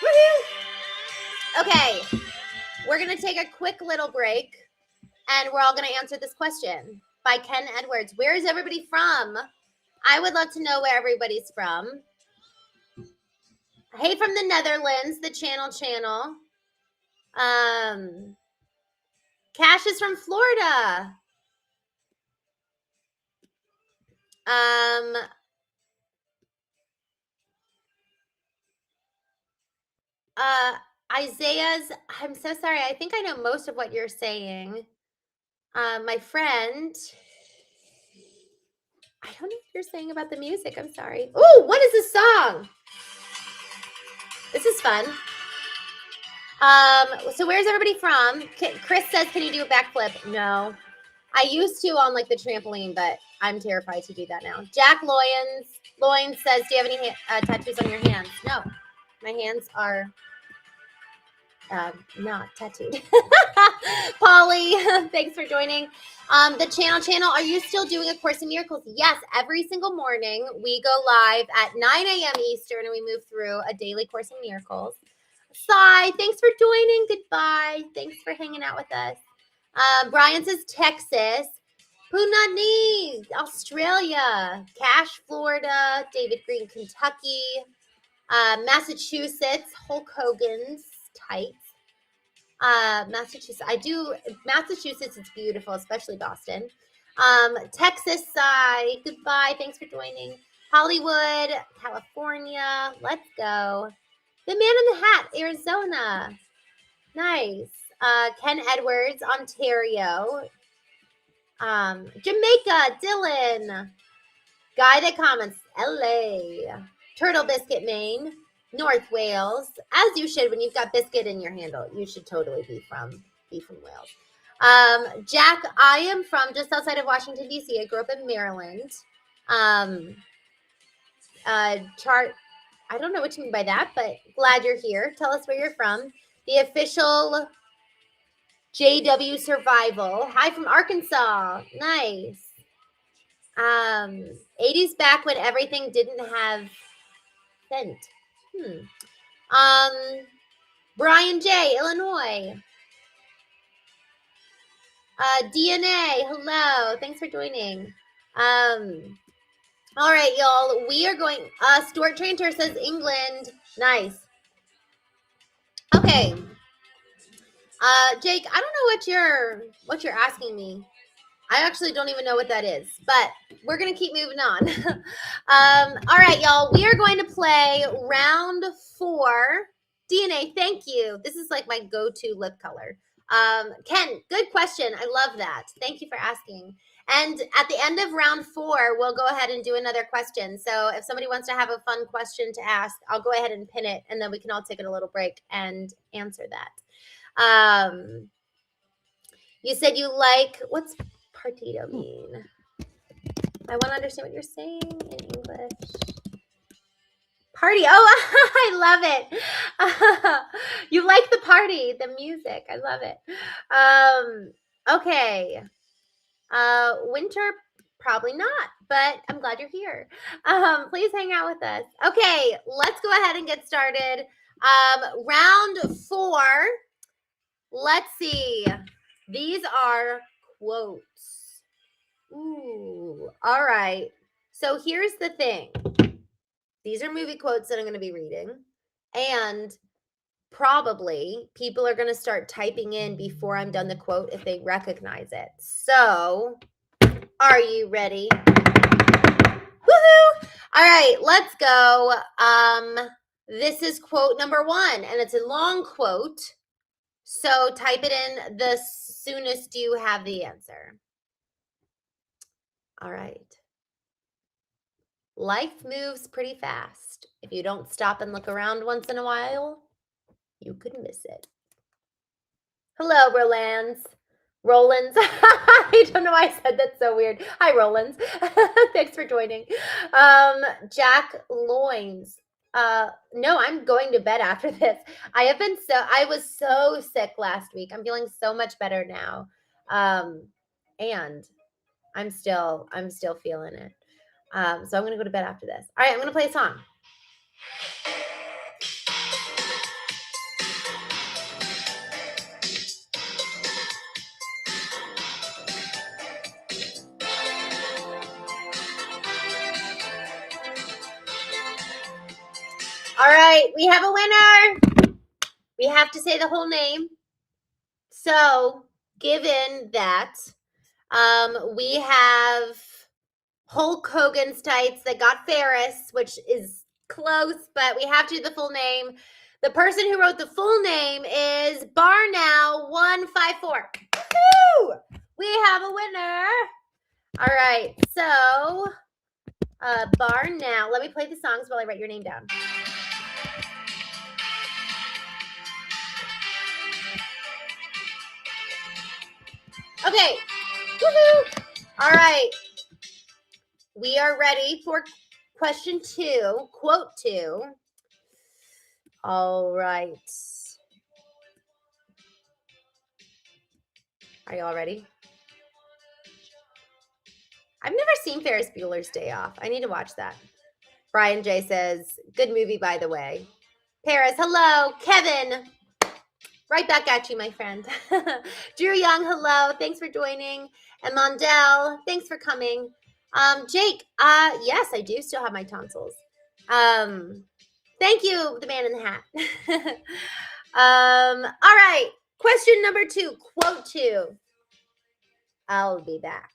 Woohoo! Okay, we're going to take a quick little break, and we're all going to answer this question by Ken Edwards. Where is everybody from? I would love to know where everybody's from. Hey, from the Netherlands, the channel. Cash is from Florida. Isaiah's, I'm so sorry. I think I know most of what you're saying. My friend, I don't know what you're saying about the music. I'm sorry. Oh, what is this song? This is fun. So where's everybody from? Chris says, can you do a backflip? No. I used to on like the trampoline, but I'm terrified to do that now. Jack Loynes says, do you have any tattoos on your hands? No. My hands are not tattooed. Polly, thanks for joining. The channel, are you still doing A Course in Miracles? Yes, every single morning we go live at 9 a.m. Eastern and we move through a daily Course in Miracles. Sai, thanks for joining. Goodbye. Thanks for hanging out with us. Brian says Texas. Punani, Australia. Cash, Florida. David Green, Kentucky. Massachusetts, Hulk Hogan's tights. Massachusetts. Massachusetts is beautiful, especially Boston. Texas side. Goodbye. Thanks for joining. Hollywood, California. Let's go. The Man in the Hat, Arizona. Nice. Ken Edwards, Ontario. Jamaica, Dylan. Guy that comments, LA. Turtle Biscuit, Maine. North Wales, as you should when you've got biscuit in your handle. You should totally be from Wales. Jack, I am from just outside of Washington, D.C. I grew up in Maryland. Chart, I don't know what you mean by that, but glad you're here. Tell us where you're from. The official JW Survival. Hi from Arkansas. Nice. 80s back when everything didn't have scent. Brian J, Illinois. DNA, hello. Thanks for joining. All right, y'all. We are going. Stuart Tranter says England. Nice. Okay. Jake, I don't know what you're asking me. I actually don't even know what that is, but we're going to keep moving on. All right, y'all. We are going to play round 4. DNA, thank you. This is like my go-to lip color. Ken, good question. I love that. Thank you for asking. And at the end of round 4, we'll go ahead and do another question. So if somebody wants to have a fun question to ask, I'll go ahead and pin it, and then we can all take a little break and answer that. You said you like, what's partito mean? I want to understand what you're saying in English. Party. Oh, I love it. You like the party, the music. I love it. Okay. Winter, probably not, but I'm glad you're here. Please hang out with us. Okay, let's go ahead and get started. Round 4. Let's see. These are quotes. Ooh, all right. So here's the thing. These are movie quotes that I'm going to be reading, and probably people are going to start typing in before I'm done the quote if they recognize it. So, are you ready? Woohoo! All right, let's go. This is quote number 1, and it's a long quote. So type it in the soonest you have the answer. All right. Life moves pretty fast. If you don't stop and look around once in a while, you could miss it. Hello, Rolands. I don't know why I said that so weird. Hi, Rolands. Thanks for joining. Jack Loynes. No, I'm going to bed after this. I was so sick last week. I'm feeling so much better now. And I'm still feeling it. So I'm going to go to bed after this. All right, I'm going to play a song. All right, we have a winner. We have to say the whole name. So, given that we have Hulk Hogan's tights that got Ferris, which is close, but we have to do the full name. The person who wrote the full name is Barnow154. Woo! We have a winner. All right, so Barnow. Let me play the songs while I write your name down. Okay. Woohoo! All right. We are ready for question 2, quote 2. All right. Are you all ready? I've never seen Ferris Bueller's Day Off. I need to watch that. Brian J says, good movie, by the way. Paris, hello. Kevin, right back at you, my friend. Drew Young, hello. Thanks for joining. And Mondell, thanks for coming. Jake, yes, I do still have my tonsils. Thank you, the man in the hat. All right. Question number 2, quote 2. I'll be back.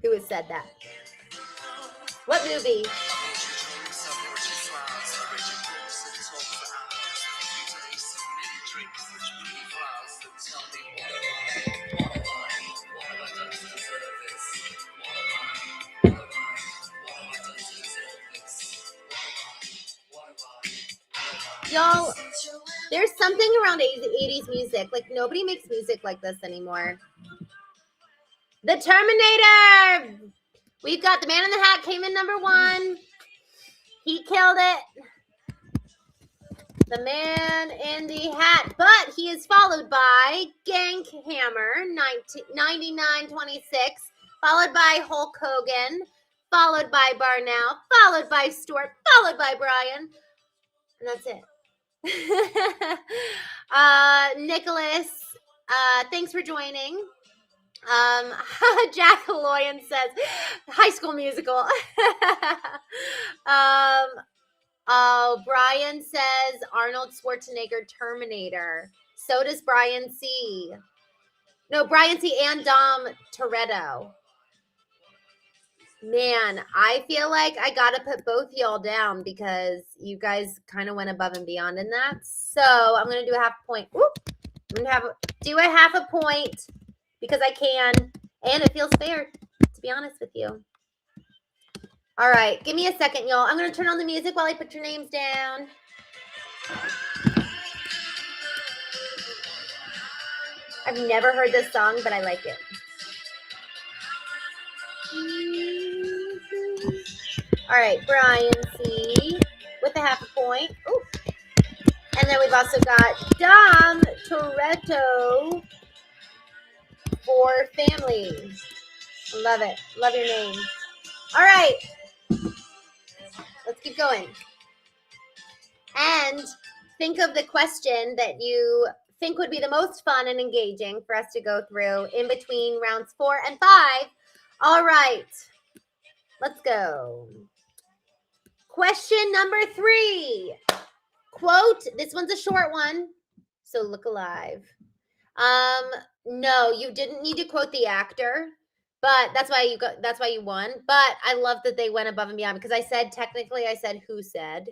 Who has said that? What movie? Y'all, there's something around 80s music. Like, nobody makes music like this anymore. The Terminator! We've got the man in the hat came in number 1. He killed it. The man in the hat. But he is followed by Gank Hammer, 9926. Followed by Hulk Hogan. Followed by Barnell. Followed by Stewart. Followed by Brian. And that's it. Nicholas, thanks for joining. Jack Loyan says High School Musical. Brian says Arnold Schwarzenegger Terminator. So does Brian C. No, Brian C. and Dom Toretto. Man, I feel like I gotta put both y'all down because you guys kind of went above and beyond in that. So I'm gonna do a half point. Whoop. I'm gonna do a half a point because I can, and it feels fair, to be honest with you. All right, give me a second, y'all. I'm gonna turn on the music while I put your names down. I've never heard this song, but I like it. All right, Brian C. with a half a point. Ooh. And then we've also got Dom Toretto for family. Love it. Love your name. All right. Let's keep going. And think of the question that you think would be the most fun and engaging for us to go through in between rounds 4 and 5. All right. Let's go. Question number 3. Quote, this one's a short one, so look alive. No, you didn't need to quote the actor, but that's why you won. But I love that they went above and beyond because I said who said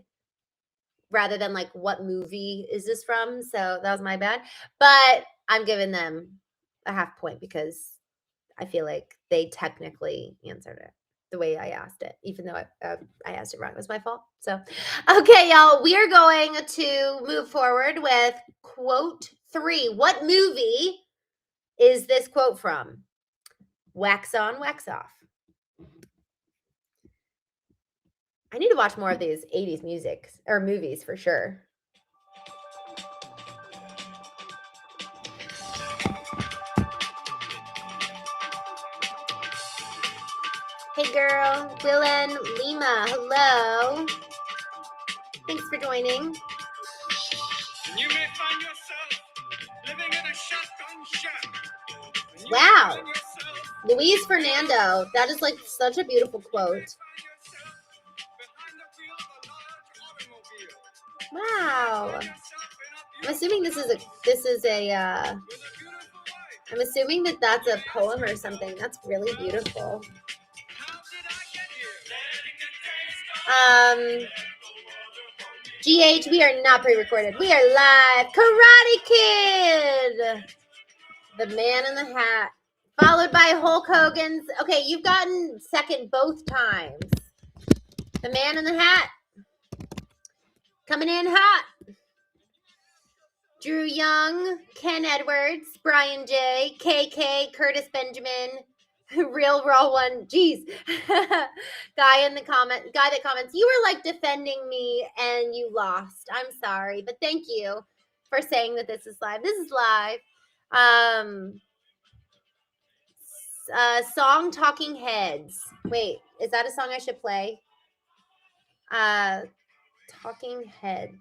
rather than like what movie is this from? So that was my bad. But I'm giving them a half point because I feel like they technically answered it the way I asked it, even though I asked it wrong. It was my fault. So, okay, y'all, we are going to move forward with quote 3. What movie is this quote from? Wax on, wax off. I need to watch more of these 80s music or movies for sure. Hey girl, Willen Lima, hello. Thanks for joining. You may find yourself living in a shotgun shack. Wow. Luis Fernando, that is like such a beautiful quote. Wow. I'm assuming this is I'm assuming that that's a poem or something. That's really beautiful. GH, we are not pre-recorded. We are live. Karate Kid. The Man in the Hat. Followed by Hulk Hogan's. Okay, you've gotten second both times. The Man in the Hat. Coming in hot. Drew Young, Ken Edwards, Brian J, KK, Curtis Benjamin, Real Raw One. Jeez. Guy that comments, you were like defending me and you lost. I'm sorry, but thank you for saying that this is live. This is live. Song Talking Heads. Wait, is that a song I should play? Talking Heads.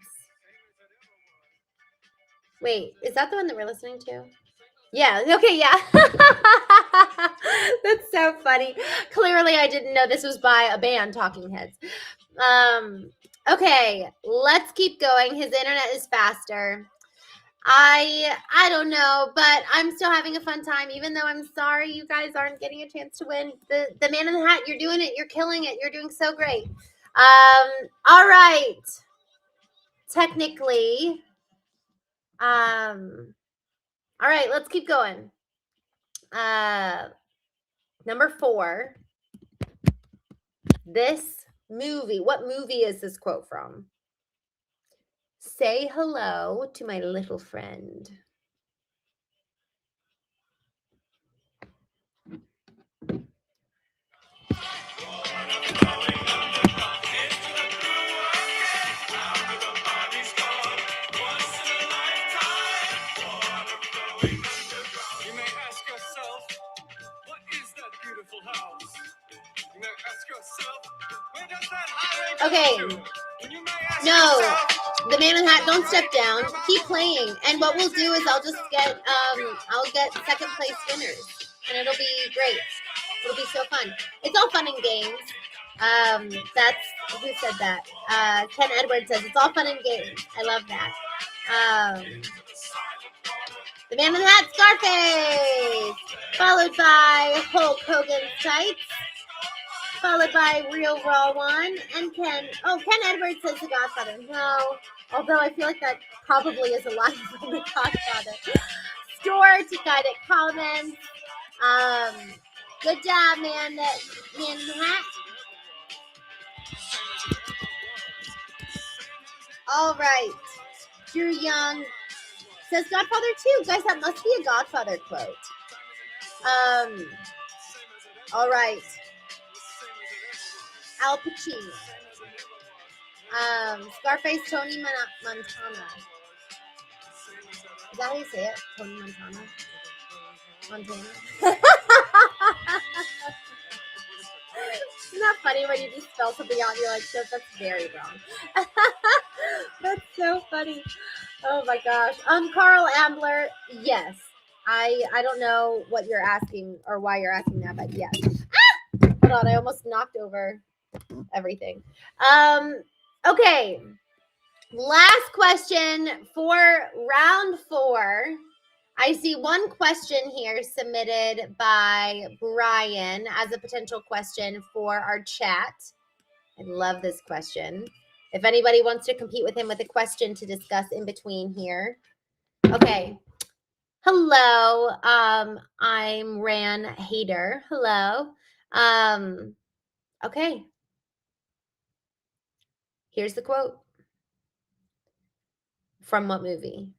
Wait, is that the one that we're listening to? Yeah, okay, yeah. That's so funny. Clearly I didn't know this was by a band, Talking Heads. Okay, let's keep going. His internet is faster. I don't know, but I'm still having a fun time, even though I'm sorry you guys aren't getting a chance to win. The man in the hat, you're doing it. You're killing it. You're doing so great. All right. Technically, all right, let's keep going. Number 4. This movie. What movie is this quote from? Say hello to my little friend. Okay. No, the man in the hat, don't step down. Keep playing. And what we'll do is I'll get second place winners. And it'll be great. It'll be so fun. It's all fun and games. That's who said that. Ken Edwards says it's all fun and games. I love that. The man in the hat, Scarface. Followed by Hulk Hogan's tights. Followed by Real Raw One and Ken. Oh, Ken Edwards says The Godfather. No, although I feel like that probably is a line from The Godfather. Stuart, you got it. Comments. Good job, man in the hat. All right. Drew Young says Godfather 2. Guys, that must be a Godfather quote. All right. Al Pacino. Scarface, Tony Montana. Is that how you say it? Tony Montana? Montana? Isn't that funny when you just spell something out and you're like, that's very wrong. That's so funny. Oh my gosh. Carl Ambler, yes. I don't know what you're asking or why you're asking that, but yes. Hold on, I almost knocked over everything. Okay. Last question for round 4. I see one question here submitted by Brian as a potential question for our chat. I love this question. If anybody wants to compete with him with a question to discuss in between here. Okay. Hello. I'm Ran Hader. Hello. Okay. Here's the quote. From what movie?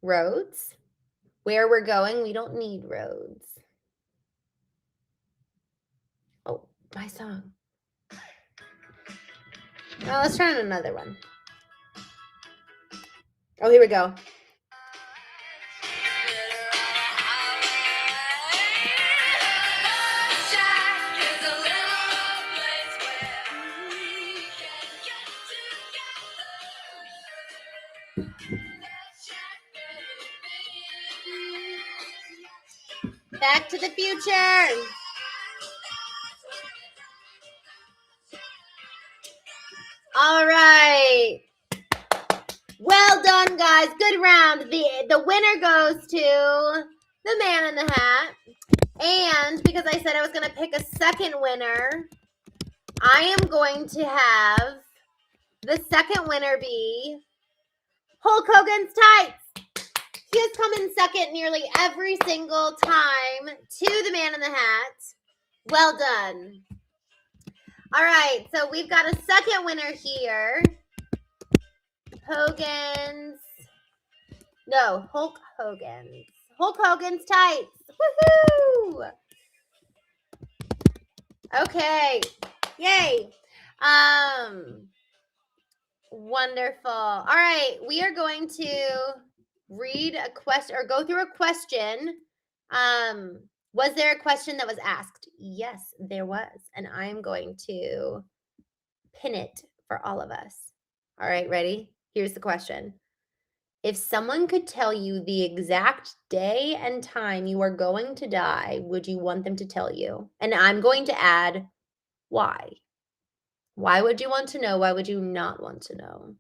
Roads. Where we're going, we don't need roads. Oh, my song. Oh, let's try another one. Oh, here we go. Back to the Future. All right. Well done, guys. Good round. The winner goes to the man in the hat. And because I said I was going to pick a second winner, I am going to have the second winner be Hulk Hogan's tights. He has come in second nearly every single time to the man in the hat. Well done. All right, so we've got a second winner here. Hogan's No, Hulk Hogan's. Hulk Hogan's tights. Woohoo! Okay. Yay. Wonderful. All right. We are going to read a question or go through a question. Was there a question that was asked? Yes, there was. And I'm going to pin it for all of us. All right, ready? Here's the question. If someone could tell you the exact day and time you are going to die, would you want them to tell you? And I'm going to add why. Why would you want to know? Why would you not want to know?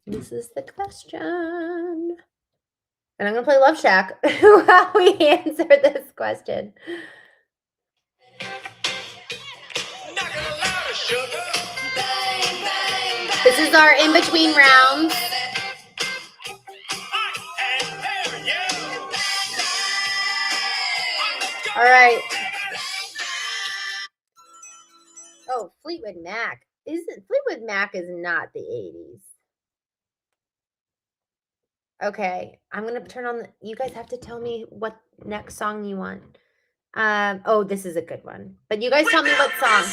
This is the question. And I'm going to play Love Shack while we answer this question. This is our in-between rounds. All right. Oh, Fleetwood Mac. Fleetwood Mac is not the 80s. Okay, I'm going to turn on you guys have to tell me what next song you want. Oh, this is a good one. But you guys tell me what song.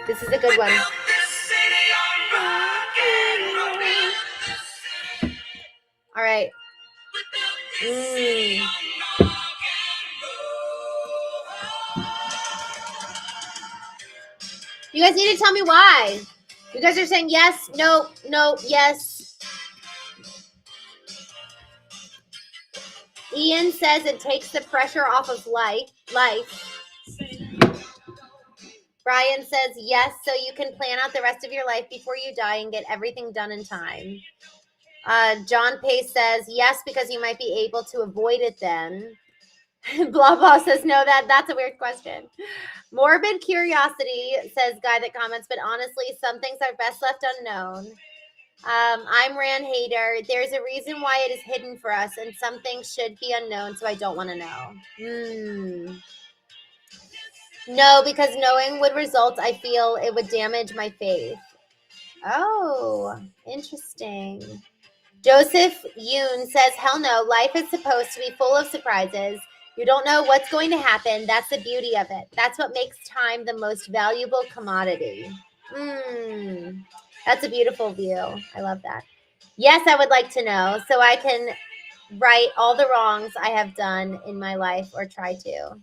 This is a good one. All right. You guys need to tell me why. You guys are saying yes, no, no, yes. Ian says it takes the pressure off of life. Brian says yes, so you can plan out the rest of your life before you die and get everything done in time. John Pace says yes, because you might be able to avoid it then. Blah blah says no, that's a weird question. Morbid Curiosity says guy that comments, but honestly, some things are best left unknown. I'm Ran Hater. There's a reason why it is hidden for us, and some things should be unknown, so I don't want to know. No, because knowing would result, I feel it would damage my faith. Oh, interesting. Joseph Yoon says, hell no, life is supposed to be full of surprises. You don't know what's going to happen. That's the beauty of it. That's what makes time the most valuable commodity. That's a beautiful view. I love that. Yes, I would like to know so I can right all the wrongs I have done in my life or try to.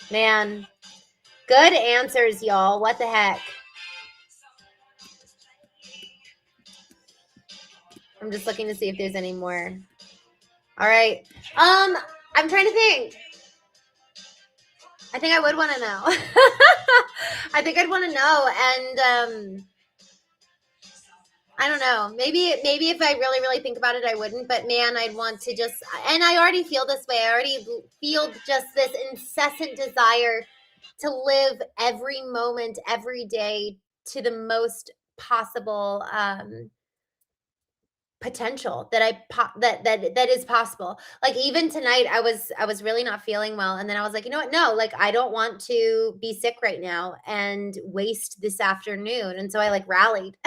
Man, good answers, y'all. What the heck? I'm just looking to see if there's any more. All right. I'm trying to think. I think I would want to know. I think I'd want to know. And I don't know. Maybe if I really, really think about it, I wouldn't. But man, I'd want to just, and I already feel this way. I already feel just this incessant desire to live every moment, every day to the most possible potential that is possible. Like even tonight I was really not feeling well, and then I was like, you know what, no, like I don't want to be sick right now and waste this afternoon. And so I like rallied.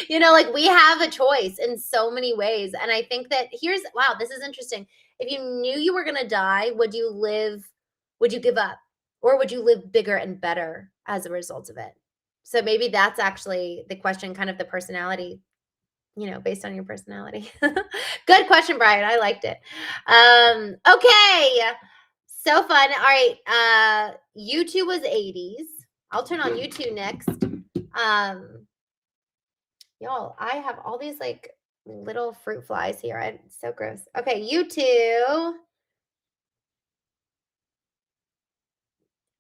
Like we have a choice in so many ways. And I think that wow, this is interesting. If you knew you were going to die, would you give up, or would you live bigger and better as a result of it? So maybe that's actually the question, kind of the personality, based on your personality. Good question, Brian. I liked it. Okay. So fun. All right. U2 was 80s. I'll turn on U2 next. Y'all, I have all these like little fruit flies here. It's so gross. Okay, U2.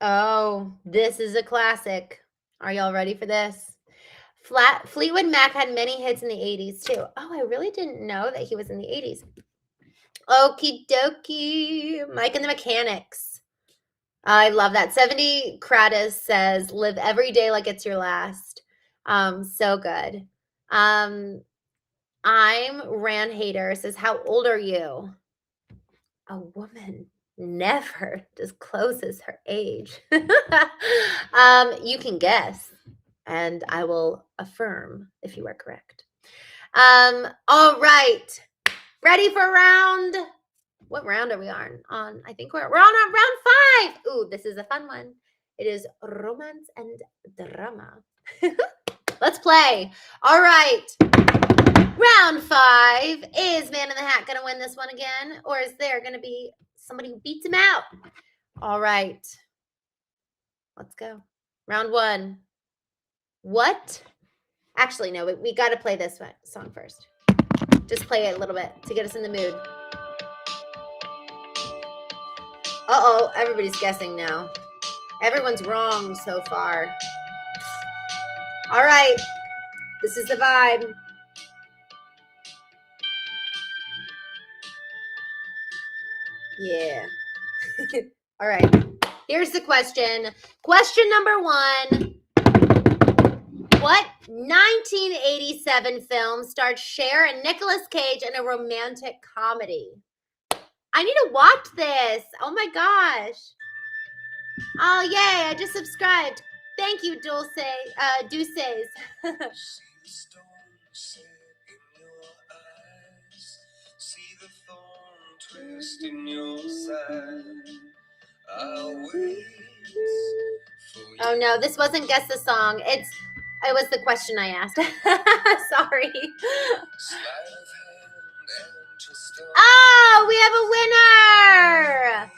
Oh, this is a classic. Are y'all ready for this? Fleetwood Mac had many hits in the 80s too. Oh, I really didn't know that he was in the 80s. Okie dokie. Mike and the Mechanics. I love that. 70 Kratos says, live every day like it's your last. So good. I'm Ran Hater says, how old are you? A woman never discloses her age. You can guess. and I will affirm if you are correct. All right. Ready for round? What round are we on? I think we're on round 5. Ooh, this is a fun one. It is romance and drama. Let's play. All right. Round 5. Is Man in the Hat going to win this one again? Or is there going to be somebody who beats him out? All right. Let's go. Round 1. What? Actually, no, we got to play this song first. Just play it a little bit to get us in the mood. Uh-oh, everybody's guessing now. Everyone's wrong so far. All right. This is the vibe. Yeah. All right. Here's the question. Question number 1. What 1987 film starred Cher and Nicolas Cage in a romantic comedy? I need to watch this. Oh my gosh. Oh, yay. I just subscribed. Thank you, Deuces. See the thorn twist in your side. I'll wait for you. Oh no, this wasn't Guess the Song. It was the question I asked. Sorry. Oh, we have a winner.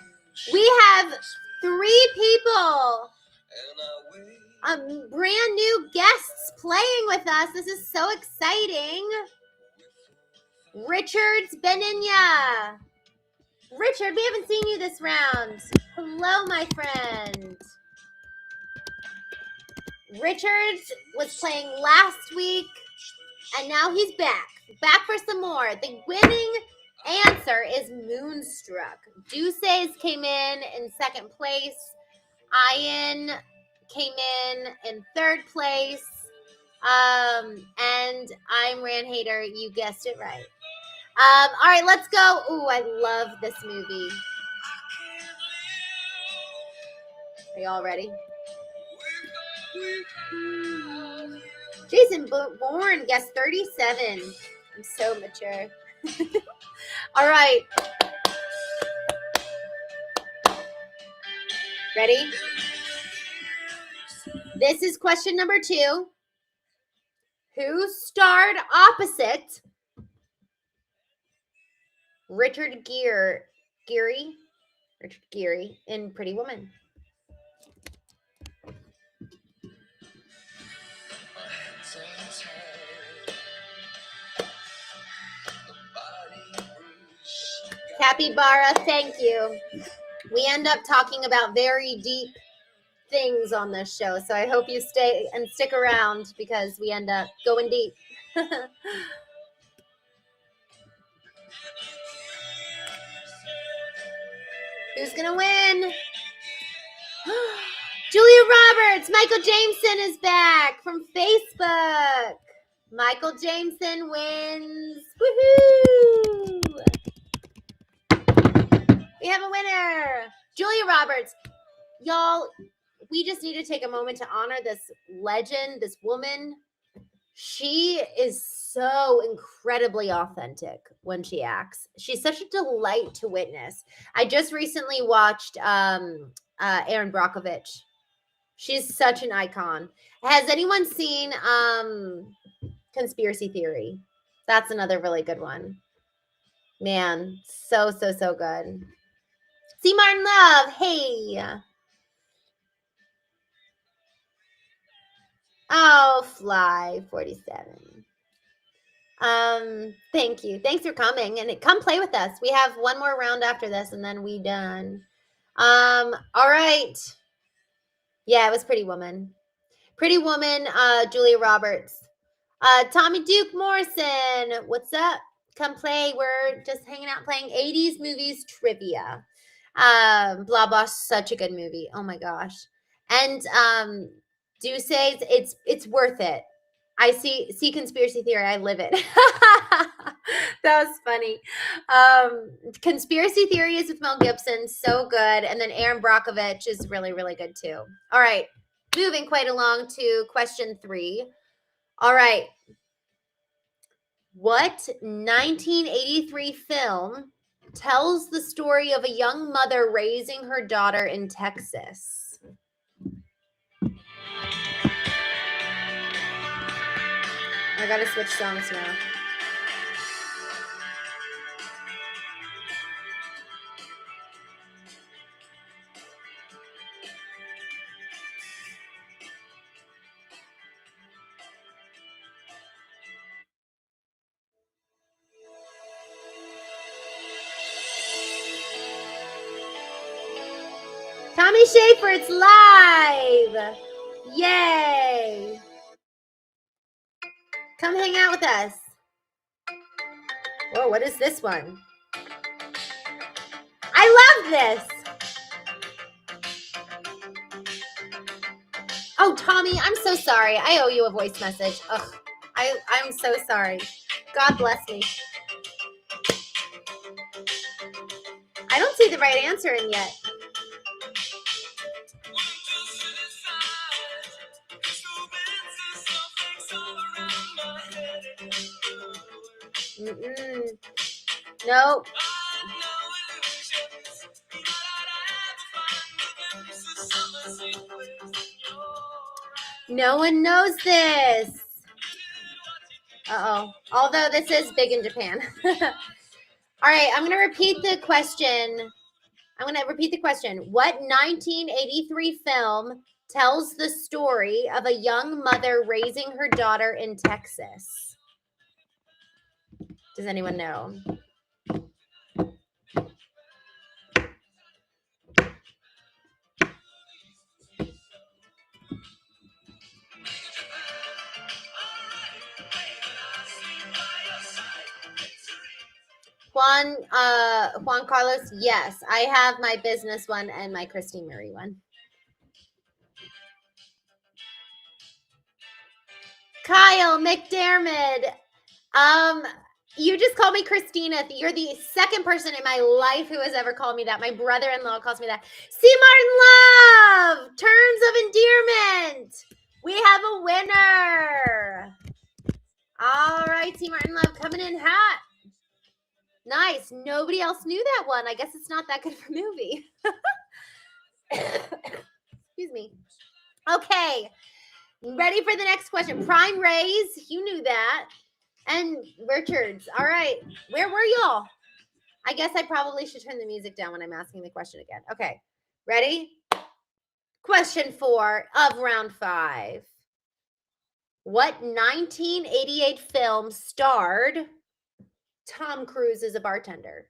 We have 3 people. Brand new guests playing with us. This is so exciting. Richard's Beninya. Richard, we haven't seen you this round. Hello, my friend. Richard was playing last week, and now he's back. Back for some more. The winning answer is Moonstruck. Deuces came in 2nd place. Ian came in 3rd place. And I'm Ran Hater. You guessed it right. All right, let's go. Ooh, I love this movie. Are y'all ready? Jason Bourne guessed 37. I'm so mature. All right. Ready? This is question number 2. Who starred opposite Richard Gere in Pretty Woman? Capybara, thank you. We end up talking about very deep things on this show, so I hope you stick around because we end up going deep. Who's gonna win? Julia Roberts. Michael Jameson is back from Facebook. Michael Jameson wins. Woohoo! We have a winner. Julia Roberts. Y'all, we just need to take a moment to honor this legend, this woman. She is so incredibly authentic when she acts. She's such a delight to witness. I just recently watched Aaron Brockovich. She's such an icon. Has anyone seen Conspiracy Theory? That's another really good one. Man, so good. See Martin Love. Hey. Oh, Fly 47. Thank you. Thanks for coming and come play with us. We have one more round after this and then we done. All right. Yeah, it was Pretty Woman. Pretty Woman, Julia Roberts. Tommy Duke Morrison, what's up? Come play. We're just hanging out playing 80s movies trivia. Blah Blah, such a good movie. Oh my gosh. And Deuces, it's worth it. I see Conspiracy Theory. I live it. That was funny. Conspiracy Theory is with Mel Gibson. So good. And then Aaron Brockovich is really, really good too. All right. moving quite along to question 3. All right. What 1983 film tells the story of a young mother raising her daughter in Texas? I gotta switch songs now. Tommy Schaefer, it's live! Yay! Come hang out with us. Whoa, what is this one? I love this! Oh, Tommy, I'm so sorry. I owe you a voice message. Ugh, I'm so sorry. God bless me. I don't see the right answer in yet. Nope. No one knows this. Uh-oh. Although this is big in Japan. All right, I'm going to repeat the question. What 1983 film tells the story of a young mother raising her daughter in Texas? Does anyone know? Juan Carlos, yes. I have my business one and my Christene Marie one. Kyle McDermott. You just called me Christina. You're the second person in my life who has ever called me that. My brother-in-law calls me that. C. Martin Love, terms of endearment. We have a winner. All right, C. Martin Love coming in hot. Nice. Nobody else knew that one. I guess it's not that good of a movie. Excuse me. Okay. Ready for the next question. Prime Rays. You knew that. And Richards. All right. Where were y'all? I guess I probably should turn the music down when I'm asking the question again. Okay. Ready? Question 4 of round 5. What 1988 film starred Tom Cruise as a bartender?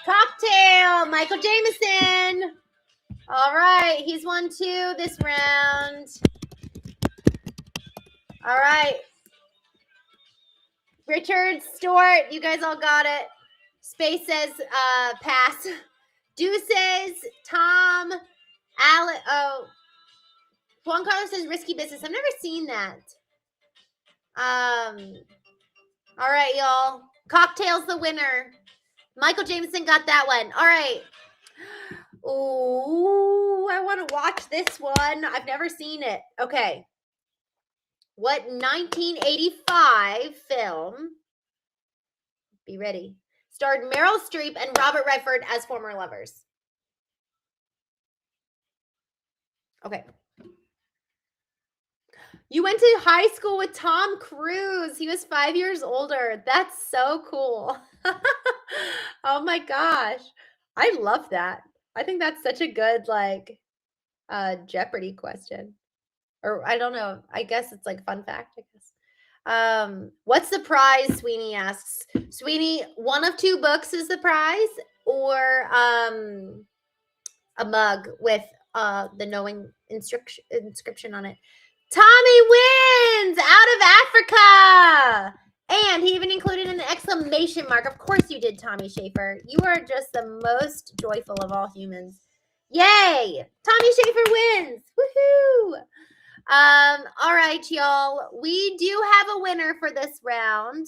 Cocktail, Michael Jameson. All right, he's won 2 this round. All right. Richard, Stuart, you guys all got it. Space says pass. Deuces, Tom, Alex. Oh, Juan Carlos says risky business. I've never seen that. All right, y'all. Cocktail's the winner. Michael Jameson got that one. All right. Ooh, I want to watch this one. I've never seen it. Okay. What 1985 film, be ready, starred Meryl Streep and Robert Redford as former lovers? Okay. You went to high school with Tom Cruise. He was 5 years older. That's so cool. Oh my gosh. I love that. I think that's such a good, like, Jeopardy question. Or I don't know. I guess it's like fun fact, I guess. What's the prize? Sweeney asks. Sweeney, 1 of 2 books is the prize, or a mug with the knowing inscription on it. Tommy wins out of Africa. And he even included an exclamation Exclamation mark. Of course you did, Tommy Schaefer. You are just the most joyful of all humans. Yay! Tommy Schaefer wins. Woohoo! All right, y'all. We do have a winner for this round.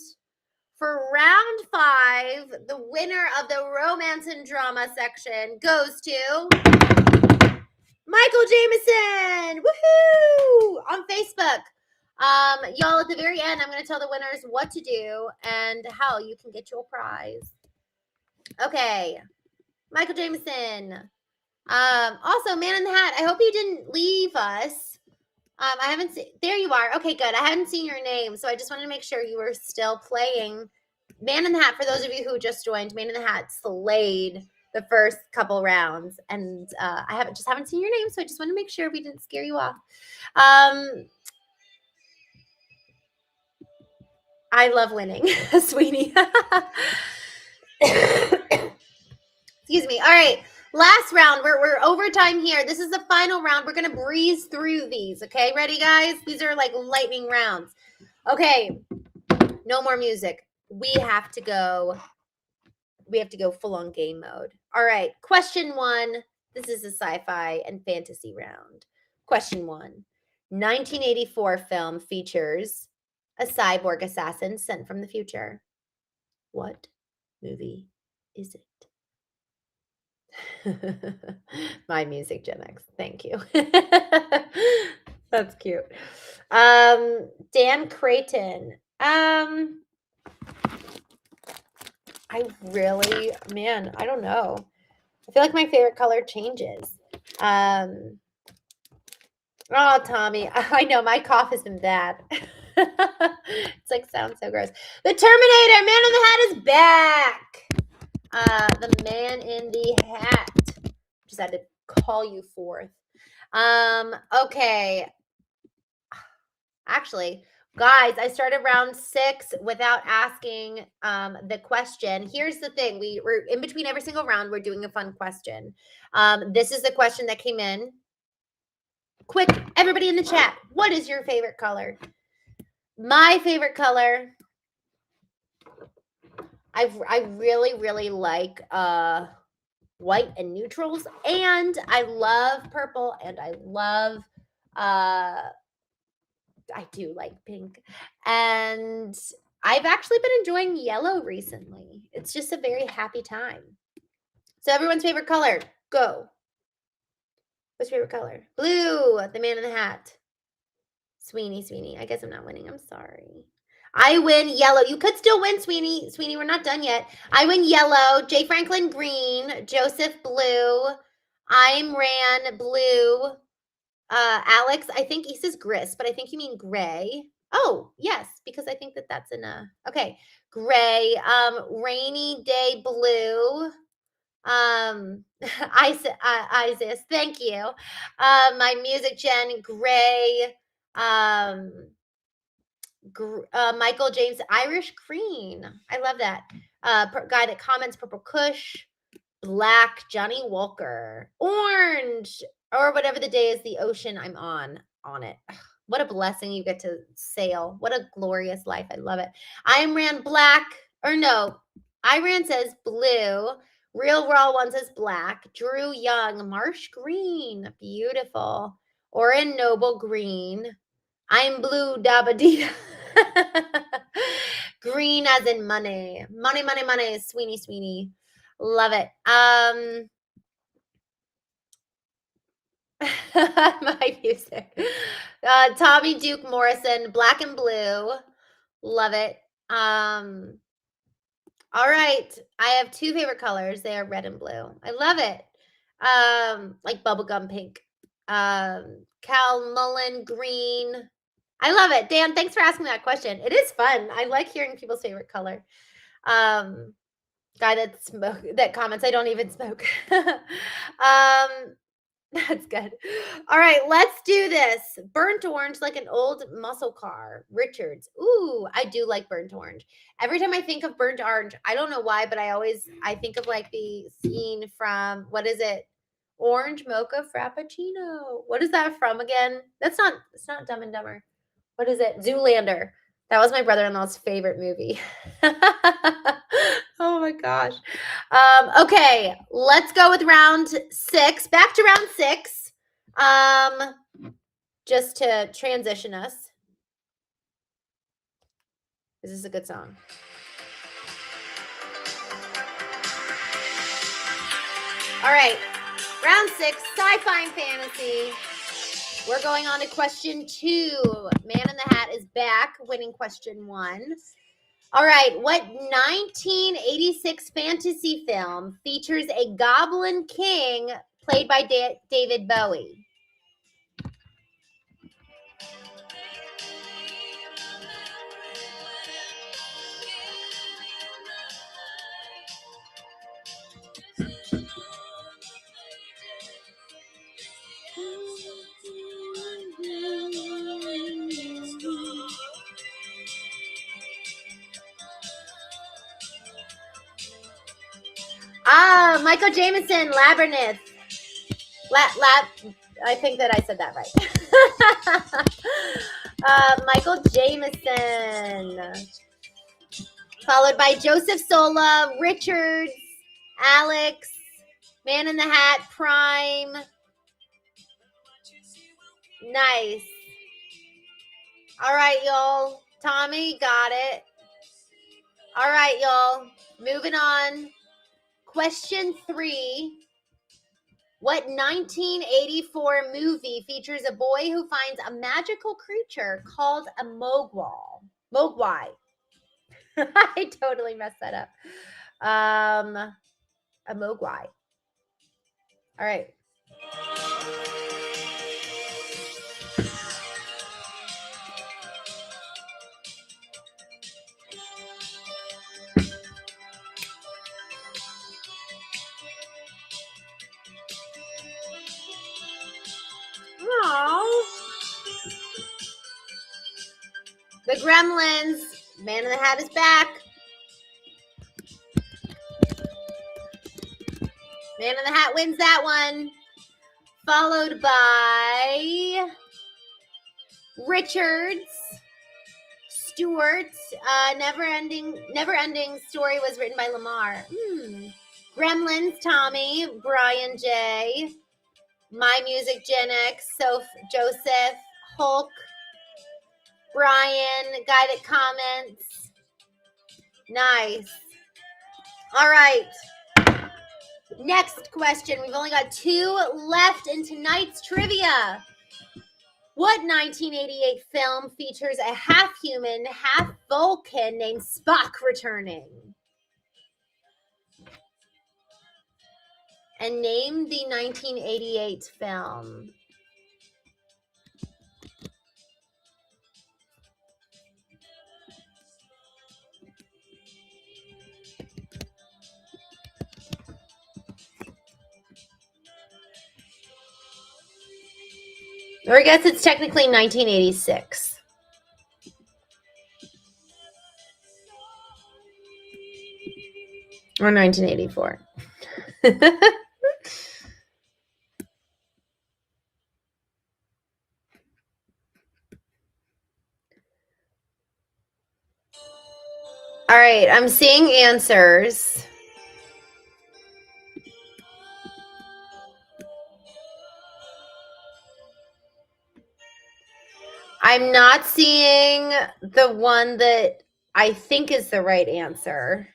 For round 5, the winner of the romance and drama section goes to Michael Jameson. Woohoo! On Facebook. Y'all, at the very end, I'm going to tell the winners what to do and how you can get your prize. Okay. Michael Jameson. Also, Man in the Hat, I hope you didn't leave us. I haven't seen, there you are. Okay, good. I haven't seen your name, so I just wanted to make sure you were still playing. Man in the Hat, for those of you who just joined, Man in the Hat slayed the first couple rounds, and I haven't seen your name, so I just want to make sure we didn't scare you off. I love winning, Sweeney. Excuse me. All right, last round. We're overtime here. This is the final round. We're gonna breeze through these. Okay, ready, guys? These are like lightning rounds. Okay, no more music. We have to go full on game mode. All right, question 1. This is a sci-fi and fantasy round. Question 1. 1984 film features a cyborg assassin sent from the future. What movie is it? My music, Gen X. Thank you. That's cute. Dan Creighton. I don't know. I feel like my favorite color changes. Oh, Tommy. I know, my cough has been bad. It's like, sounds so gross. The Terminator, Man in the Hat is back. The Man in the Hat. Just had to call you forth. Okay. Actually, guys, I started round 6 without asking the question. Here's the thing. We're in between every single round. We're doing a fun question. This is the question that came in. Quick, everybody in the chat. What is your favorite color? My favorite color, I really, really like white and neutrals, and I love purple, and I love I do like pink, and I've actually been enjoying yellow recently. It's just a very happy time. So everyone's favorite color, go. What's your favorite color? Blue, the Man in the Hat. Sweeney. I guess I'm not winning. I'm sorry. I win yellow. You could still win, Sweeney. Sweeney, we're not done yet. I win yellow. Jay Franklin, green. Joseph, blue. I'm Ran, blue. Alex, I think he says gris, but I think you mean gray. Oh, yes, because I think that's in a, okay. Gray, rainy day, blue. Isis, thank you. My music, Jen, gray. Michael James, Irish green. I love that. Guy that comments, purple Kush. Black, Johnny Walker. Orange, or whatever the day is, the ocean, I'm on it. What a blessing you get to sail. What a glorious life. I love it. I'm Ran black, or no, Iran says blue. Real Raw One says black. Drew Young, marsh green. Beautiful. Orin Noble, green. I'm blue, Dabadita. Green as in money. Money. Sweeney. Love it. My music. Tommy Duke Morrison, black and blue. Love it. All right. I have 2 favorite colors. They are red and blue. I love it. Like bubblegum pink. Cal Mullen, green. I love it. Dan, thanks for asking that question. It is fun. I like hearing people's favorite color. Guy that comments, I don't even smoke. That's good. All right, let's do this. Burnt orange, like an old muscle car. Richards. Ooh, I do like burnt orange. Every time I think of burnt orange, I don't know why, but I think of like the scene from, what is it? Orange Mocha Frappuccino. What is that from again? It's not Dumb and Dumber. What is it? Zoolander. That was my brother-in-law's favorite movie. Oh my gosh. Okay, let's go with round 6. Back to round 6. Just to transition us. This is a good song. All right, round 6, sci-fi and fantasy. We're going on to question 2. Man in the Hat is back, winning question 1. All right, what 1986 fantasy film features a goblin king played by David Bowie? Michael Jameson, Labyrinth. I think that I said that right. Michael Jameson. Followed by Joseph Sola, Richards, Alex, Man in the Hat, Prime. Nice. All right, y'all. Tommy got it. All right, y'all. Moving on. Question 3. What 1984 movie features a boy who finds a magical creature called a Mogwai? I totally messed that up. A Mogwai. All right. Aww. The Gremlins. Man in the Hat is back. Man in the Hat wins that one. Followed by Richards. Stewart. Never Ending Story was written by Lamar. Gremlins, Tommy. Brian J. My Music, Gen X. Joseph. Hulk. Brian. Guy That Comments. Nice. All right. Next question. We've only got 2 left in tonight's trivia. What 1988 film features a half-human, half-Vulcan named Spock returning? And name the 1988 film. Or I guess it's technically 1986. Or 1984. All right, I'm seeing answers. I'm not seeing the one that I think is the right answer.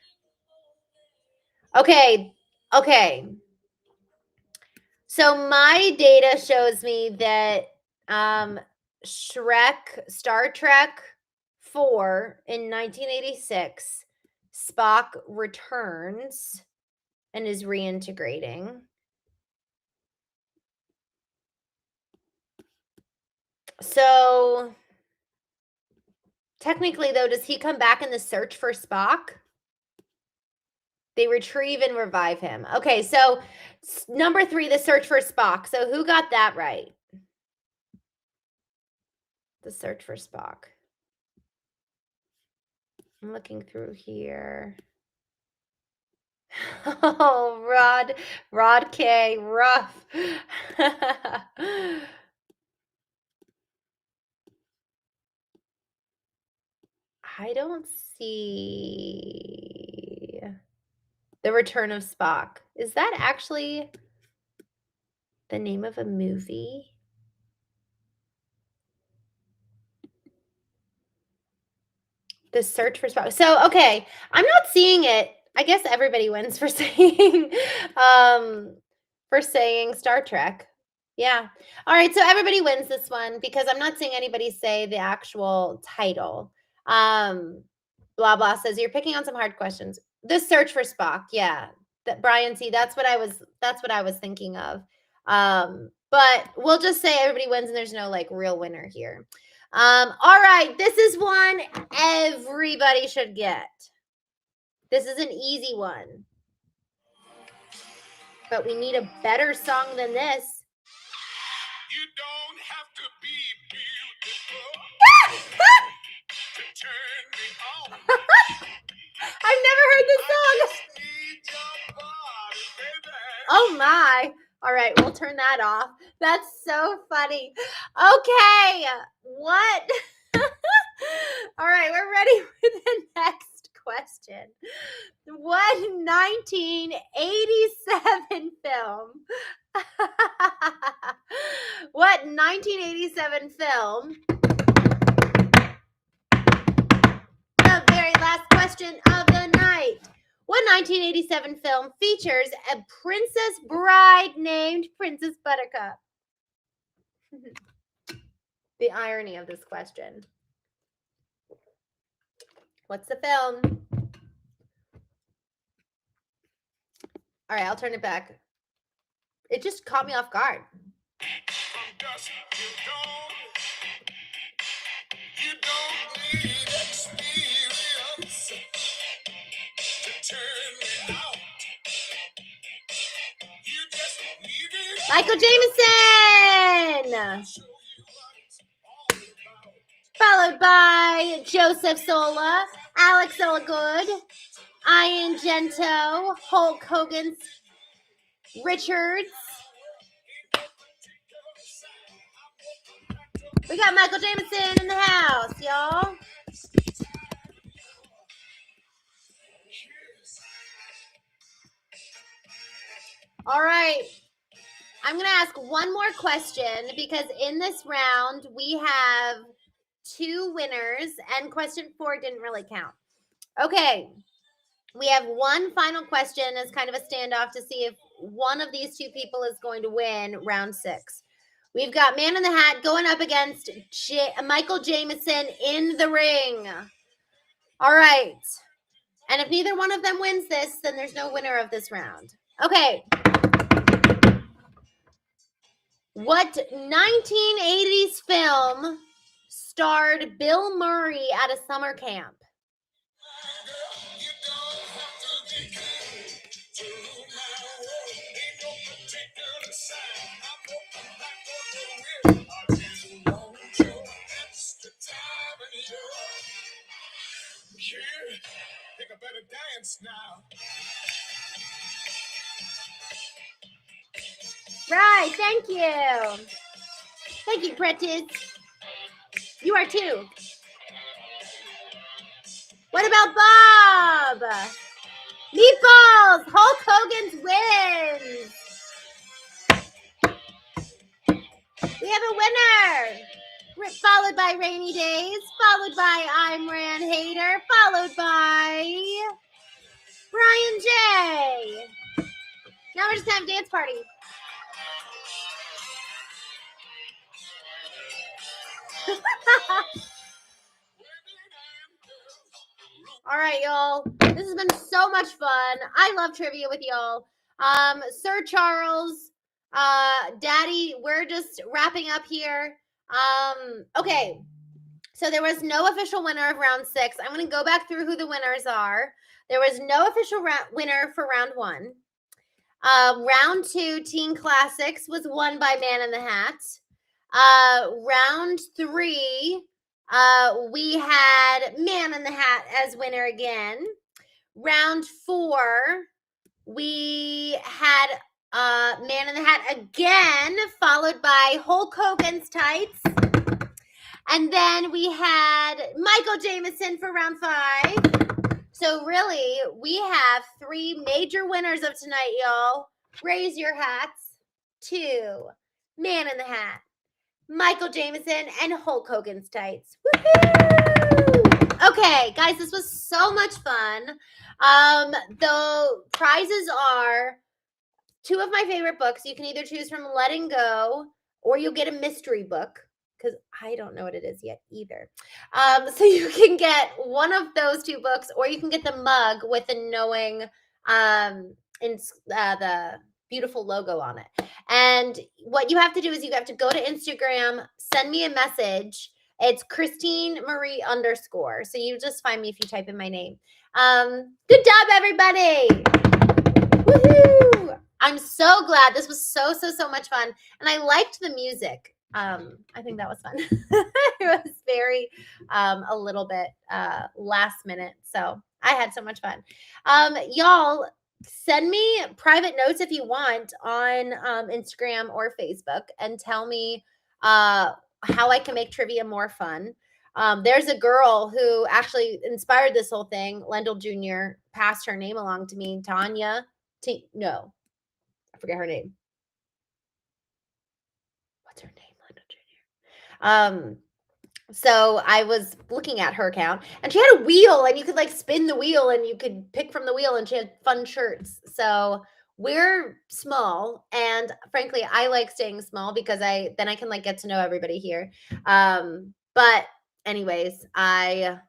Okay. So my data shows me that Star Trek 4 in 1986, Spock returns and is reintegrating. So technically, though, does he come back in the search for Spock? They retrieve and revive him. Okay, so number 3, the search for Spock. So who got that right? The search for Spock. I'm looking through here. Oh, Rod K, rough. I don't see The Return of Spock. Is that actually the name of a movie? The Search for Spock. So, okay, I'm not seeing it. I guess everybody wins for saying Star Trek. Yeah. All right, so everybody wins this one because I'm not seeing anybody say the actual title. Blah blah says you're picking on some hard questions. The Search for Spock. Yeah. That Brian C, that's what I was thinking of. But we'll just say everybody wins and there's no like real winner here. All right, this is one everybody should get. This is an easy one. But we need a better song than this. You don't have to be beautiful to turn me on. I've never heard this song. Oh my. All right, we'll turn that off. That's so funny. Okay, what? All right, we're ready for the next question. What 1987 film? What 1987 film? The very last question of the night. What 1987 film features a princess bride named Princess Buttercup? The irony of this question. What's the film? All right, I'll turn it back. It just caught me off guard. You don't need experience to turn me out. You just need it. Michael Jameson. Followed by Joseph Sola, Alex Olagood, Ian Gento, Hulk Hogan, Richards. We got Michael Jameson in the house, y'all. All right. I'm going to ask one more question because in this round we have 2 winners and question 4 didn't really count. Okay. We have one final question as kind of a standoff to see if one of these 2 people is going to win round 6. We've got Man in the Hat going up against Michael Jameson in the ring. All right. And if neither one of them wins this, then there's no winner of this round. Okay. What 1980s film starred Bill Murray at a summer camp? Think I better dance now. Right, thank you. Thank you, Prentice. You are too. What about Bob? Meatballs! Hulk Hogan's wins. We have a winner. Followed by Rainy Days. Followed by I'm Ran Hater. Followed by Brian J. Now we're just having a dance party. All right, y'all. This has been so much fun. I love trivia with y'all. Sir Charles, Daddy, we're just wrapping up here. Okay. So there was no official winner of round 6. I'm going to go back through who the winners are. There was no official winner for round 1. Round 2, Teen Classics, was won by Man in the Hat. Round 3, we had Man in the Hat as winner again. Round 4, we had Man in the Hat again, followed by Hulk Hogan's Tights. And then we had Michael Jameson for round 5. So So really, we have 3 major winners of tonight, y'all. Raise your hats to Man in the Hat, Michael Jameson, and Hulk Hogan's tights. Woohoo! Okay, guys, this was so much fun. The prizes are 2 of my favorite books. You can either choose from Letting Go, or you'll get a mystery book, because I don't know what it is yet either. So you can get one of those 2 books, or you can get the mug with the knowing the beautiful logo on it. And what you have to do is you have to go to Instagram, send me a message. It's Christene Marie _. So you just find me if you type in my name. Good job, everybody. Woohoo! I'm so glad. This was so much fun. And I liked the music. I think that was fun. It was very a little bit last minute. So I had so much fun. Y'all, send me private notes if you want on Instagram or Facebook, and tell me how I can make trivia more fun. There's a girl who actually inspired this whole thing. Lendl Jr. passed her name along to me. Tanya. No, I forget her name. What's her name? Lendl Jr. So I was looking at her account, and she had a wheel, and you could like spin the wheel, and you could pick from the wheel, and she had fun shirts. So we're small, and frankly, I like staying small because then I can like get to know everybody here. But anyways, I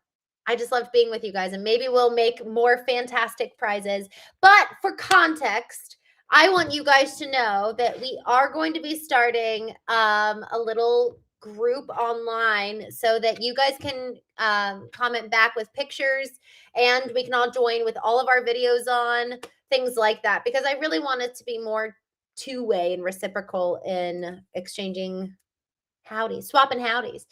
just loved being with you guys, and maybe we'll make more fantastic prizes. But for context, I want you guys to know that we are going to be starting a little group online so that you guys can comment back with pictures, and we can all join with all of our videos on, things like that, because I really want it to be more two-way and reciprocal in exchanging howdies, swapping howdies.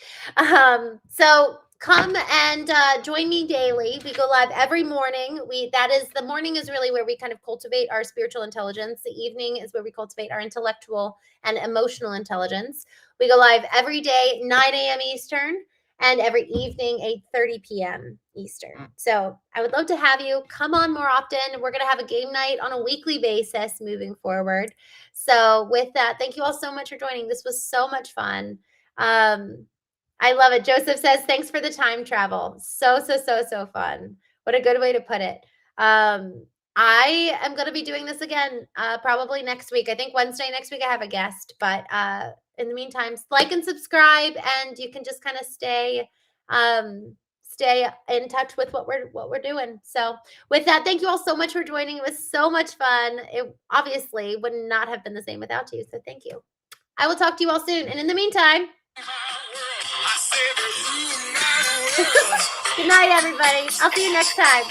So come and join me daily. We go live every morning. The morning is really where we kind of cultivate our spiritual intelligence. The evening is where we cultivate our intellectual and emotional intelligence. We go live every day, 9 a.m. Eastern, and every evening, 8:30 p.m. Eastern. So I would love to have you come on more often. We're going to have a game night on a weekly basis moving forward. So with that, thank you all so much for joining. This was so much fun. I love it. Joseph says, thanks for the time travel. So fun. What a good way to put it. I am going to be doing this again probably next week. I think Wednesday next week I have a guest. But in the meantime, like and subscribe, and you can just kind of stay in touch with what we're doing. So with that, thank you all so much for joining. It was so much fun. It obviously would not have been the same without you. So thank you. I will talk to you all soon. And in the meantime, good night, everybody. I'll see you next time.